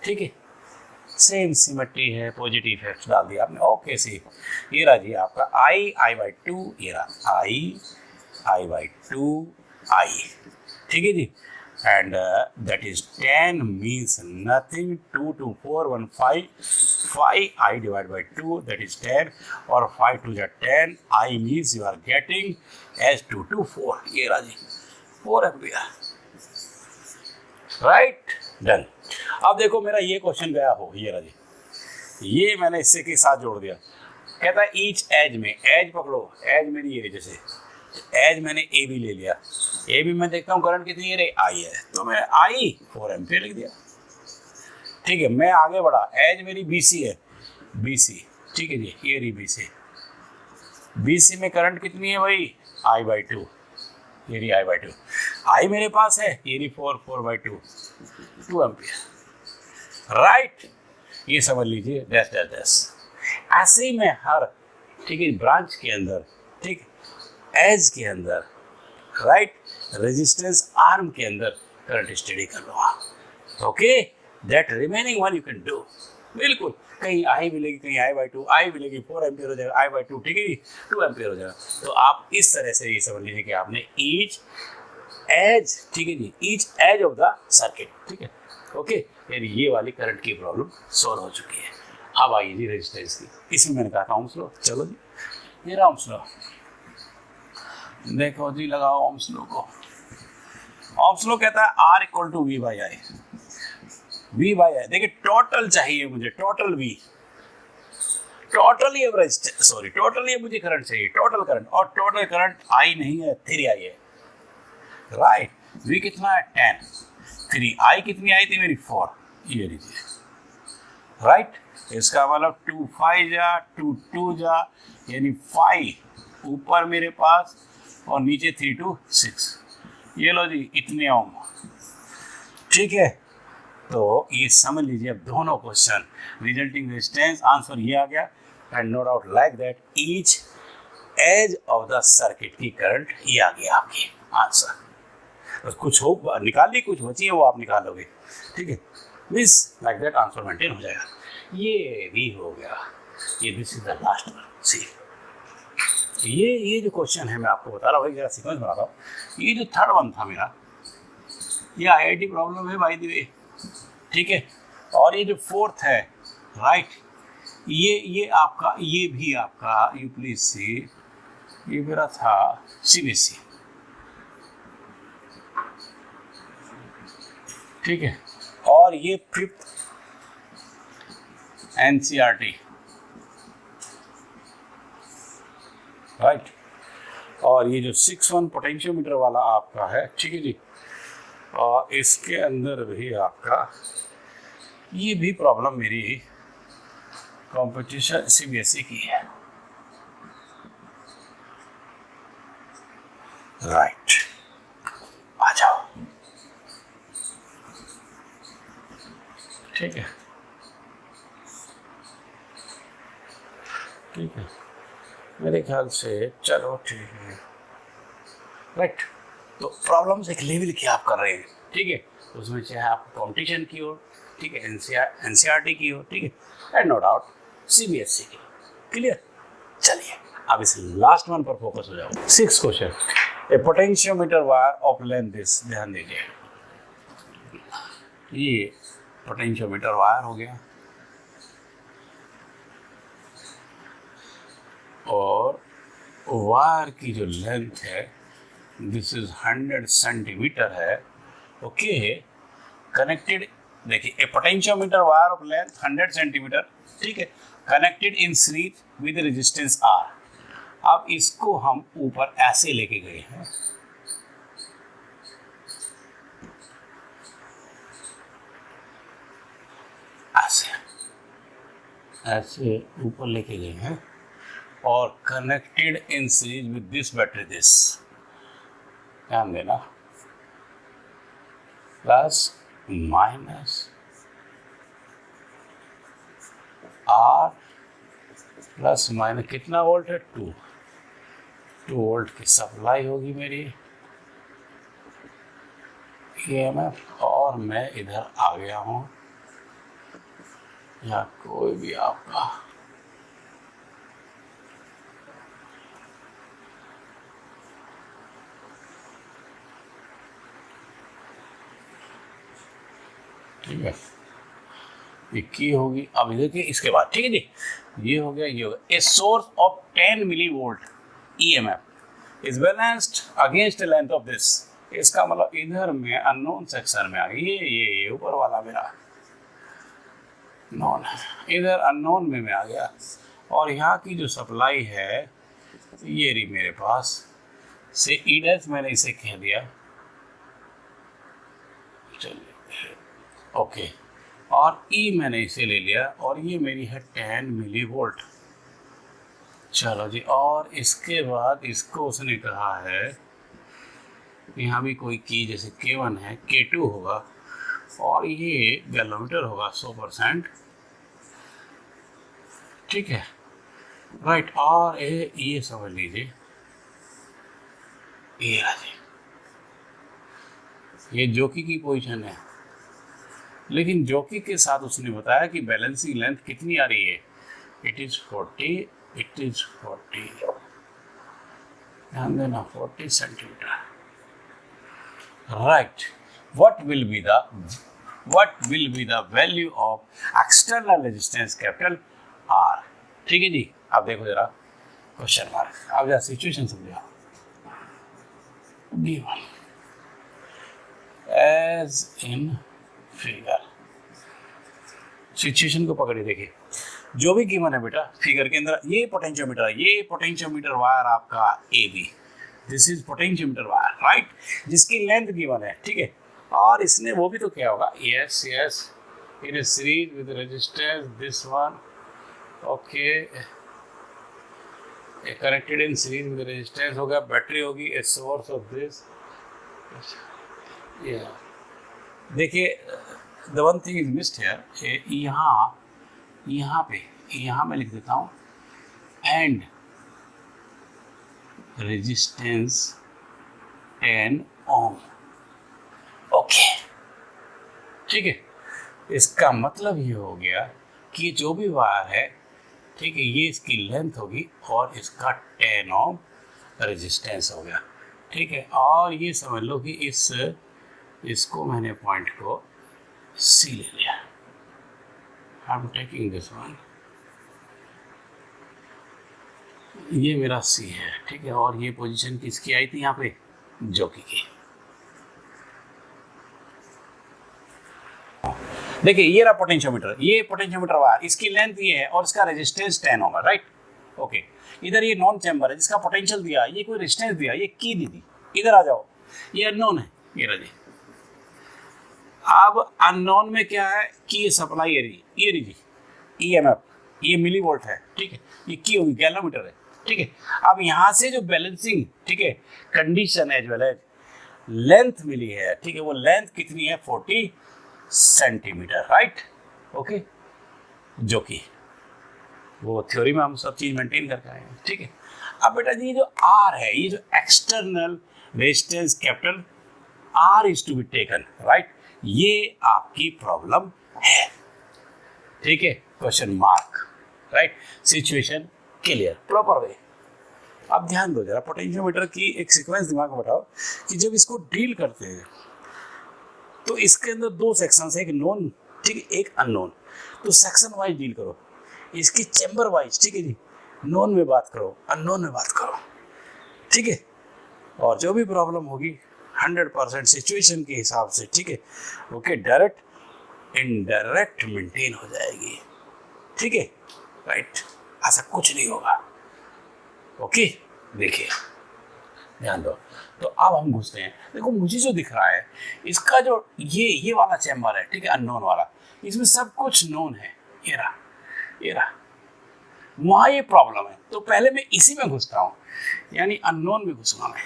ठीक है, सेम सिमेट्री है, पॉजिटिव इफेक्ट डाल दिया आपने, ओके सी। ये रहा जी आपका I/2, ये रहा I/2, ठीक है जी। And that is 10 means nothing, 2 2 4 1 5 5 I/2 that is 10, और 5 2 10, I means you are getting as 2 2 4, ये रहा जी 4 एम्पियर, राइट, डन। अब देखो मेरा ये क्वेश्चन गया हो, ये रहा जी, ये मैंने इससे के साथ जोड़ दिया। कहता है ईच एज में, एज पकड़ो, एज मेरी ये, जैसे एज मैंने ए बी ले लिया, ए बी में देखता हूँ करंट कितनी है, आई है, तो मैं आई 4 एम्पियर लिख दिया, ठीक है। मैं आगे बढ़ा, एज मेरी बी सी है, बी सी, ठीक है जी, ये रही बी सी, बी सी में करंट कितनी है भाई I/2, ये रही I/2, आई मेरे पास है, ये रही 4/2, 2 एम्पियर, राइट। ये समझ लीजिए, डैश डैश डैश। ऐसे ही मैं हर, ठीक है, ब्रांच के अंदर, ठीक है, एज के अंदर, राइट, रेजिस्टेंस आर्म के अंदर करंट स्टडी कर लूँगा, okay. That remaining one you can do, बिल्कुल। कहीं आई मिलेगी, कहीं I/2, आई मिलेगी 4 एम्पियर हो जाएगा, I/2, ठीक है जी, 2 एम्पियर हो जाएगा। तो आप इस तरह से ये समझ लीजिए कि आपने ईच एज, ठीक है जी, each edge of the circuit, ठीक है, ओके, यानी ये वाली करंट की प्रॉब्लम सॉल्व हो चुकी है। अब आइए जी रेजिस्टेंस की, इसमें मैंने कहा था ओम्स लॉ, चलो जी, ये रहा ओम्स लॉ, देखो जी, लगाओ ओम्स लॉ को। ओम्स लॉ कहता है R = V/I, V by I, देखिए टोटल चाहिए मुझे, total V, total average, sorry total ये मुझे करंट चाहिए, टोटल करंट, और टोटल करंट I नहीं है 3I है, राइट। V कितना है 10, 3, I कितनी आई थी मेरी 4, ये लीजिए, राइट। इसका मतलब 2 5 जा 2 2 जा, यानी 5 ऊपर मेरे पास और नीचे 3 2 6, ये लो जी इतने ओम, ठीक है। तो ये समझ लीजिए अब दोनों क्वेश्चन, रिजल्टिंग रेजिस्टेंस, आंसर ये आ गया, and no doubt like that each edge of the circuit की करंट ये आ गया आपके आंसर। तो कुछ हो निकालिए, कुछ बची है वो आप निकालोगे, ठीक है, means like that answer maintain हो जाएगा। ये भी हो गया, ये this is the last one. See ये जो क्वेश्चन है मैं आपको बता रहा हूँ, जरा सीक्वेंस बनाता हूँ। ये जो थर्ड वन था मेरा, ये IIT प्रॉब्लम है बाय द वे, ठीक है। और ये जो फोर्थ है, राइट, ये आपका, ये भी आपका, यू प्लीज सी, ये मेरा था CBSE, ठीक है। और ये फिफ्थ NCERT, राइट। और ये जो 6-1 पोटेंशियोमीटर वाला आपका है, ठीक है जी। और इसके अंदर भी आपका ये भी प्रॉब्लम मेरी कंपटीशन CBSE की है, राइट। आ जाओ, ठीक है, ठीक है, मेरे ख्याल से चलो ठीक है, राइट। तो प्रॉब्लम्स एक लेवल की आप कर रहे हैं, ठीक है, उसमें चाहे आप कॉम्पिटिशन की हो, ठीक है, NCERT की हो, ठीक है, एंड नो डाउट CBSE की, क्लियर। चलिए अब इस लास्ट वन पर फोकस हो जाओ। 6 question, A potentiometer wire of length this, ध्यान दीजिए, ये पोटेंशियोमीटर वायर हो गया, और वायर की जो लेंथ है दिस इज 100 सेंटीमीटर है, ओके। कनेक्टेड, देखिए a potentiometer wire of length 100 centimetre, ठीक है, connected in series with resistance R। अब इसको हम ऊपर ऐसे लेके गए हैं, ऐसे ऊपर लेके गए हैं, और connected in series with this battery, this, ध्यान देना, plus minus R plus minus कितना वोल्ट है, 2 वोल्ट की सप्लाई होगी मेरी EMF, और मैं इधर आ गया हूँ, या कोई भी आपका ठीक है, ये की होगी। अब देखिए इसके बाद, ठीक है जी, ये हो गया, ये हो गया। A source of 10 millivolt EMF is balanced against the length of this. इसका मतलब इधर में अननोन सेक्शन में आ गया, ये ऊपर वाला मेरा नॉन है, इधर अननोन में आ गया, और यहाँ की जो सप्लाई है ये रही मेरे पास से E' मैंने इसे कह दिया, चलिए ओके, और E मैंने इसे ले लिया, और ये मेरी है 10 मिलीवोल्ट। चलो जी, और इसके बाद इसको उसने कहा है, यहाँ भी कोई की, जैसे K1 है, K2 होगा, और ये गैलोमीटर होगा 100%, ठीक है, राइट। और ये समझ लीजिए, ये जॉकी की पोजीशन है, लेकिन जॉकी के साथ उसने बताया कि बैलेंसिंग लेंथ कितनी आ रही है, इट इज 40, ध्यान देना, 40 centimetre, right. what will be the value of external resistance capital R, ठीक है जी। अब देखो जरा क्वेश्चन मार्क, अब जरा सिचुएशन समझो, given as in figure, situation को पकड़िए, देखिए जो भी गिवन है बेटा फिगर के अंदर, ये पोटेंशियोमीटर है, ये पोटेंशियोमीटर वायर आपका A B, this is potentiometer wire right, जिसकी लेंथ गिवन है, ठीक है। और इसने वो भी तो क्या होगा, yes yes, in A series with resistance this one, okay, connected in series with resistance होगा, बैटरी होगी, ए सोर्स ऑफ दिस, देखिए the one thing is missed here, यहाँ मैं लिख देता हूँ एंड रेजिस्टेंस 10 ओम, ओके, ठीक है। इसका मतलब ये हो गया कि जो भी वायर है, ठीक है, ये इसकी लेंथ होगी और इसका 10 ओम रेजिस्टेंस हो गया, ठीक है। और ये समझ लो कि इसको मैंने पॉइंट को सी ले लिया, I am taking this one, ये मेरा सी है, ठीक है। और ये पोजीशन किसकी आई थी यहाँ पे, जॉकी की। देखिए ये रहा पोटेंशियोमीटर, ये पोटेंशियोमीटर वायर, इसकी लेंथ ये है और इसका रेजिस्टेंस 10 होगा राइट, ओके। इधर ये नॉन चैम्बर है जिसका पोटेंशियल दिया, ये कोई रेजिस्टेंस दिया, ये की दी थी, इधर आ जाओ, ये अननोन है, ये रही। अब अननोन में क्या है कि ये सप्लाई ये रही ईएमएफ, ये मिली वोल्ट है, ठीक है, ये की होगी गैलोमीटर है, ठीक है। अब यहाँ से जो बैलेंसिंग, ठीक है, condition as well as length मिली है, ठीक है, वो लेंथ कितनी है 40 सेंटीमीटर राइट, ओके, जो कि वो थ्योरी में हम सब चीज मेंटेन करके आए हैं, ठीक है। अब बेटा जी ये जो आर है, ये जो external resistance capital R is to be taken right, ये आपकी प्रॉब्लम है, ठीक है, question mark right, situation clear, proper way. अब ध्यान दो जरा, पोटेंशियोमीटर की एक सीक्वेंस दिमाग में बताओ कि जब इसको डील करते हैं तो इसके अंदर दो सेक्शन है, एक नोन, ठीक है, एक अननोन, तो सेक्शन वाइज डील करो, इसकी चैम्बर वाइज, ठीक है जी, नोन में बात करो, अननोन में बात करो, ठीक है। और जो भी प्रॉब्लम होगी 100% सिचुएशन के हिसाब से, ठीक है, ओके, डायरेक्ट इनडायरेक्ट मेंटेन हो जाएगी, ठीक है राइट, ऐसा कुछ नहीं होगा, ओके। देखिए ध्यान दो, तो अब हम घुसते हैं, देखो मुझे जो दिख रहा है इसका जो ये वाला चैम्बर है, ठीक है, अननोन वाला, इसमें सब कुछ नोन है, ये रहा, वहाँ ये प्रॉब्लम है, तो पहले मैं इसी में घुसता हूँ, यानी अननोन में घुसूंगा मैं,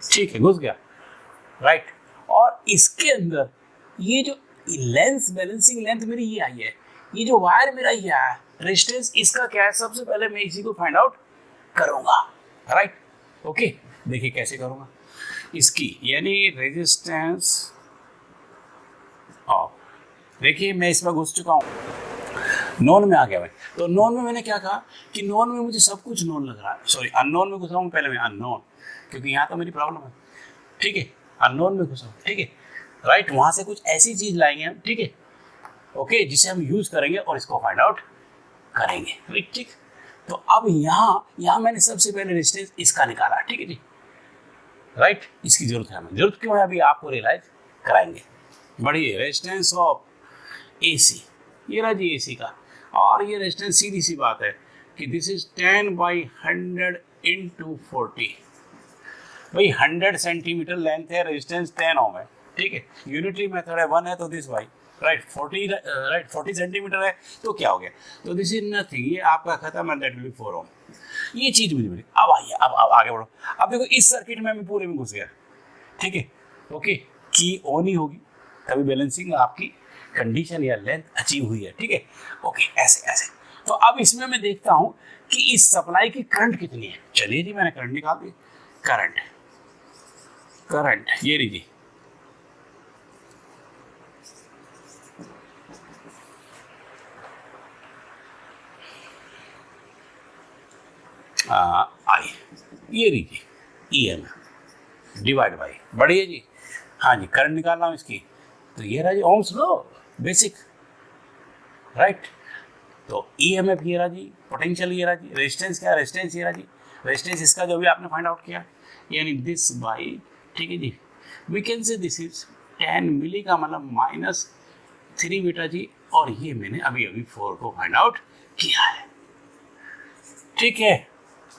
ठीक है, घुस गया राइट। और इसके अंदर ये जो लेंस बैलेंसिंग लेंथ मेरी ये आई है, ये जो वायर मेरा ये आया रेजिस्टेंस, इसका क्या है, सबसे पहले मैं इसी को फाइंड आउट करूंगा राइट, ओके। देखिए कैसे करूंगा इसकी, यानी रेजिस्टेंस ऑफ, देखिए मैं इसमें घुस चुका हूँ, नॉन में आ गया मैं, तो नॉन में मैंने क्या कहा कि नॉन में मुझे सब कुछ नॉन लग रहा है, सॉरी अननोन में घुसा हूँ पहले मैं, अननोन, क्योंकि यहाँ तो मेरी प्रॉब्लम है, ठीक है, अननोन में घुसा हूँ, ठीक है राइट, वहाँ से कुछ ऐसी चीज लाएंगे हम, ठीक है, ओके, जिसे हम यूज करेंगे और इसको फाइंड आउट करेंगे राइट, ठीक। तो अब यहाँ मैंने सबसे पहले रेजिस्टेंस इसका निकाला, ठीक है जी राइट, इसकी जरूरत है हमें, जरूरत क्यों है अभी आपको रियलाइज कराएंगे। बढ़िए, रेजिस्टेंस ऑफ एसी, ये रहा जी एसी का, और ये रेजिस्टेंस सीधी सी बात है कि दिस इज 10/100 × 40, भाई 100 सेंटीमीटर लेंथ है, रेजिस्टेंस 10 ओम है, ठीक है, यूनिटरी मेथड है, 1 है तो दिस भाई राइट 40 सेंटीमीटर है, तो क्या हो गया, तो दिस इज नथिंग, ये आपका खत्म है, दैट विल बी 4 ओम, ये चीज मुझे मिली। अब आइए, अब आगे बढ़ो, अब देखो इस सर्किट में मैं पूरे में घुस गया, ठीक है, ओके, की ऑन ही होगी तभी बैलेंसिंग आपकी कंडीशन या लेंथ अचीव हुई है, ठीक है, ओके, ऐसे। तो अब इसमें मैं देखता हूं कि इस सप्लाई की करंट कितनी है, चलिए जी मैंने करंट निकाल दी, करंट ये लीजिए, आई, ये लीजिए EM डिवाइड बाई, बढ़िए जी, हाँ जी, करंट निकाल रहा हूँ इसकी, तो ये रहा जी ओम्स लो बेसिक राइट, तो EMF ये रहा जी, पोटेंशियल ये रहा जी, रेजिस्टेंस क्या है, रेजिस्टेंस ये रहा जी, रेजिस्टेंस इसका जो भी आपने फाइंड आउट किया, यानी दिस बाई, ठीक है जी, we can say this is 10 मिली का मतलब 3 बेटा जी, और ये मैंने अभी अभी 4 को फाइंड आउट किया है। ठीक है,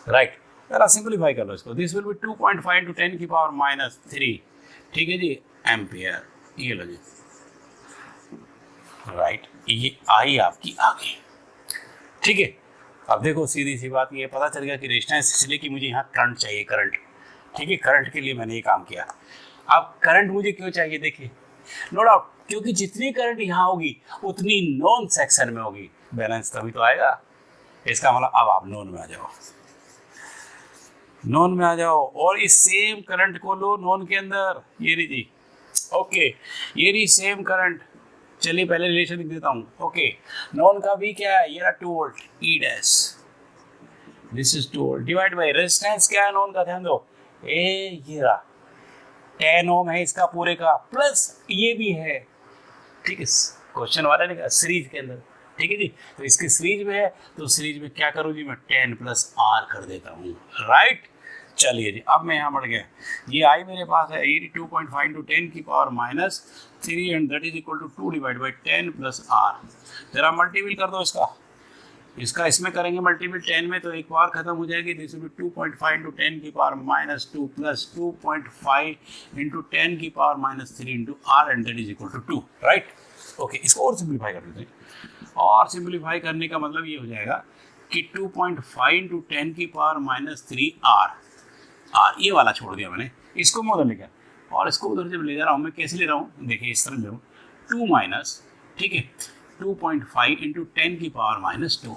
राइट। जरा सिंपलीफाई कर लो इसको। दिस विल बी 2.5 इंटू 10 की पावर -3, ठीक है जी, एम्पियर। ये लो जी, राइट, ये आई आपकी आ गई। ठीक है, अब देखो सीधी सी बात, ये पता चल गया कि रेजिस्टेंस, इसलिए कि मुझे यहाँ करंट चाहिए, करंट। ठीक है, करंट के लिए मैंने ये काम किया। अब करंट मुझे क्यों चाहिए, देखिए, नो डाउट, क्योंकि जितनी करंट यहाँ होगी उतनी नॉन सेक्शन में होगी, बैलेंस तभी तो आएगा। इसका मतलब अब आप नॉन में आ जाओ, नॉन में आ जाओ, और इस सेम करंट को लो नॉन के अंदर। ये रही जी, ओके, ये रही सेम करंट। चलिए पहले रिलेशन लिख देता हूँ। ओके, नॉन का भी क्या है, ये रहा 2 volt, E dash, this is 2 volt, divide by resistance क्या है नॉन का, ध्यान दो, ये रहा 10 ओम है इसका पूरे का, प्लस ये भी है। ठीक है, क्वेश्चन वाला ने कहा सीरीज के अंदर। ठीक है जी, तो इसके सीरीज में है, तो सीरीज में क्या करूँ जी, मैं 10 प्लस आर कर देता हूँ, राइट। चलिए जी, अब मैं यहाँ बढ़ गया, ये आई मेरे पास है, ये 2.5 इंटू 10 की power -3 and that is equal to 2 divide by 10 plus R. जरा मल्टीपल कर दो इसका इसमें करेंगे मल्टीपल 10 में, तो एक बार खत्म हो जाएगी। दिस विल बी 2.5 इंटू 10 की पावर -2 प्लस 2.5 इंटू 10 की power -3 into R and that is equal to 2, right. Okay, इसको और सिंप्लीफाई कर देते हैं, और सिंप्लीफाई करने का मतलब ये हो जाएगा कि 2.5 इंटू 10 की पावर -3 आर, ये वाला छोड़ दिया मैंने, इसको मैं उधर ले गया, और इसको उधर जब ले जा रहा हूँ मैं, कैसे ले रहा हूँ, देखिए इस तरह ले रहा हूँ, 2 माइनस, ठीक है, 2.5 इंटू 10 की पावर -2।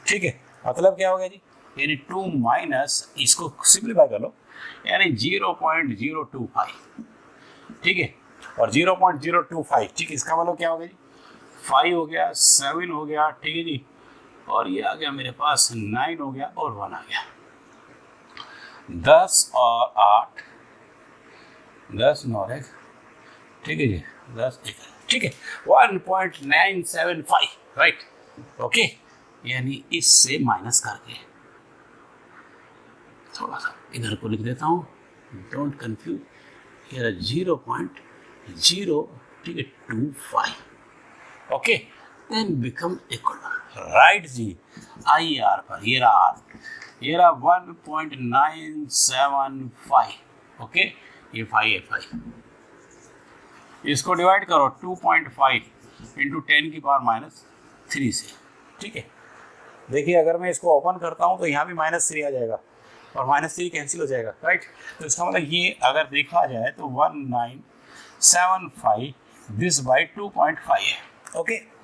ठीक है, मतलब क्या हो गया जी, यानी 2 माइनस, इसको सिंप्लीफाई कर लो, यानी 0.025। ठीक है, और 0.025, ठीक है, इसका मतलब क्या हो गया जी, 5 हो गया, 7 हो गया, ठीक है जी, और ये आ गया मेरे पास 9 हो गया, और 1 आ गया। 10 और 8, 10 और 1, ठीक है जी, 10 1, ठीक है, 1.975, राइट। ओके, यानी इससे माइनस करके थोड़ा सा इधर को लिख देता हूँ, डोंट कंफ्यूज, ये 0.0, ठीक है, 25, okay, then become equal, right जी, आई आर पर, ये रहा 1.975, ओके, ये 5 है, 5, इसको डिवाइड करो 2.5 इंटू 10 की पावर -3 से। ठीक है, देखिए अगर मैं इसको ओपन करता हूँ तो यहाँ भी -3 आ जाएगा, और -3 कैंसिल हो जाएगा, राइट। तो इसका मतलब ये अगर देखा जाए तो 1975 दिस बाई 2.5 है, ओके।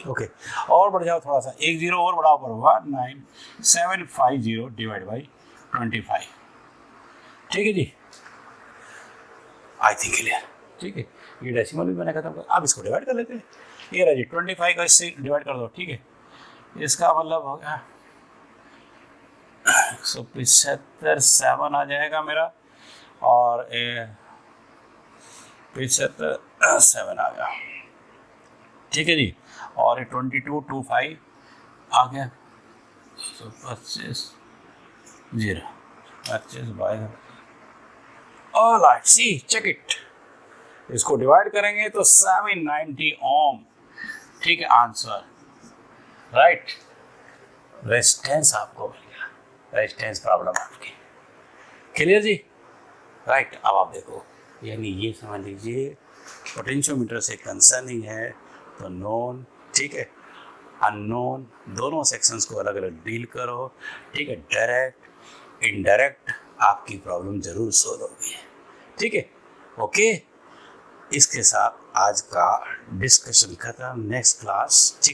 ओके, और बढ़ जाओ थोड़ा सा, एक जीरो और बढ़ाओ पर 19750 डिवाइड बाई 25। ठीक है जी, आई थिंक क्लियर। ठीक है, ये डेसिमल भी मैंने खत्म कर, अब इसको डिवाइड कर लेते हैं। ये रहा जी 25 का इससे डिवाइड कर दो, ठीक है, इसका मतलब हो गया 175, 7 आ जाएगा मेरा, और 75, 7 आ गया, ठीक है जी, और 2225 आ गया, 25 0, 25 by, all right, see check it, इसको डिवाइड करेंगे तो 790 ओम, ठीक है, आंसर, राइट। रेजिस्टेंस आपको मिल गया, रेजिस्टेंस प्रॉब्लम आपकी क्लियर जी, राइट। अब आप देखो, यानी ये समझ लीजिए पोटेंशियोमीटर से कंसर्निंग है तो नोन, ठीक है, अननोन, दोनों सेक्शंस को अलग अलग डील करो, ठीक है, डायरेक्ट इनडायरेक्ट आपकी प्रॉब्लम जरूर सोल्व होगी, ठीक है, ओके। इसके साथ आज का डिस्कशन खत्म, नेक्स्ट क्लास, ठीक है।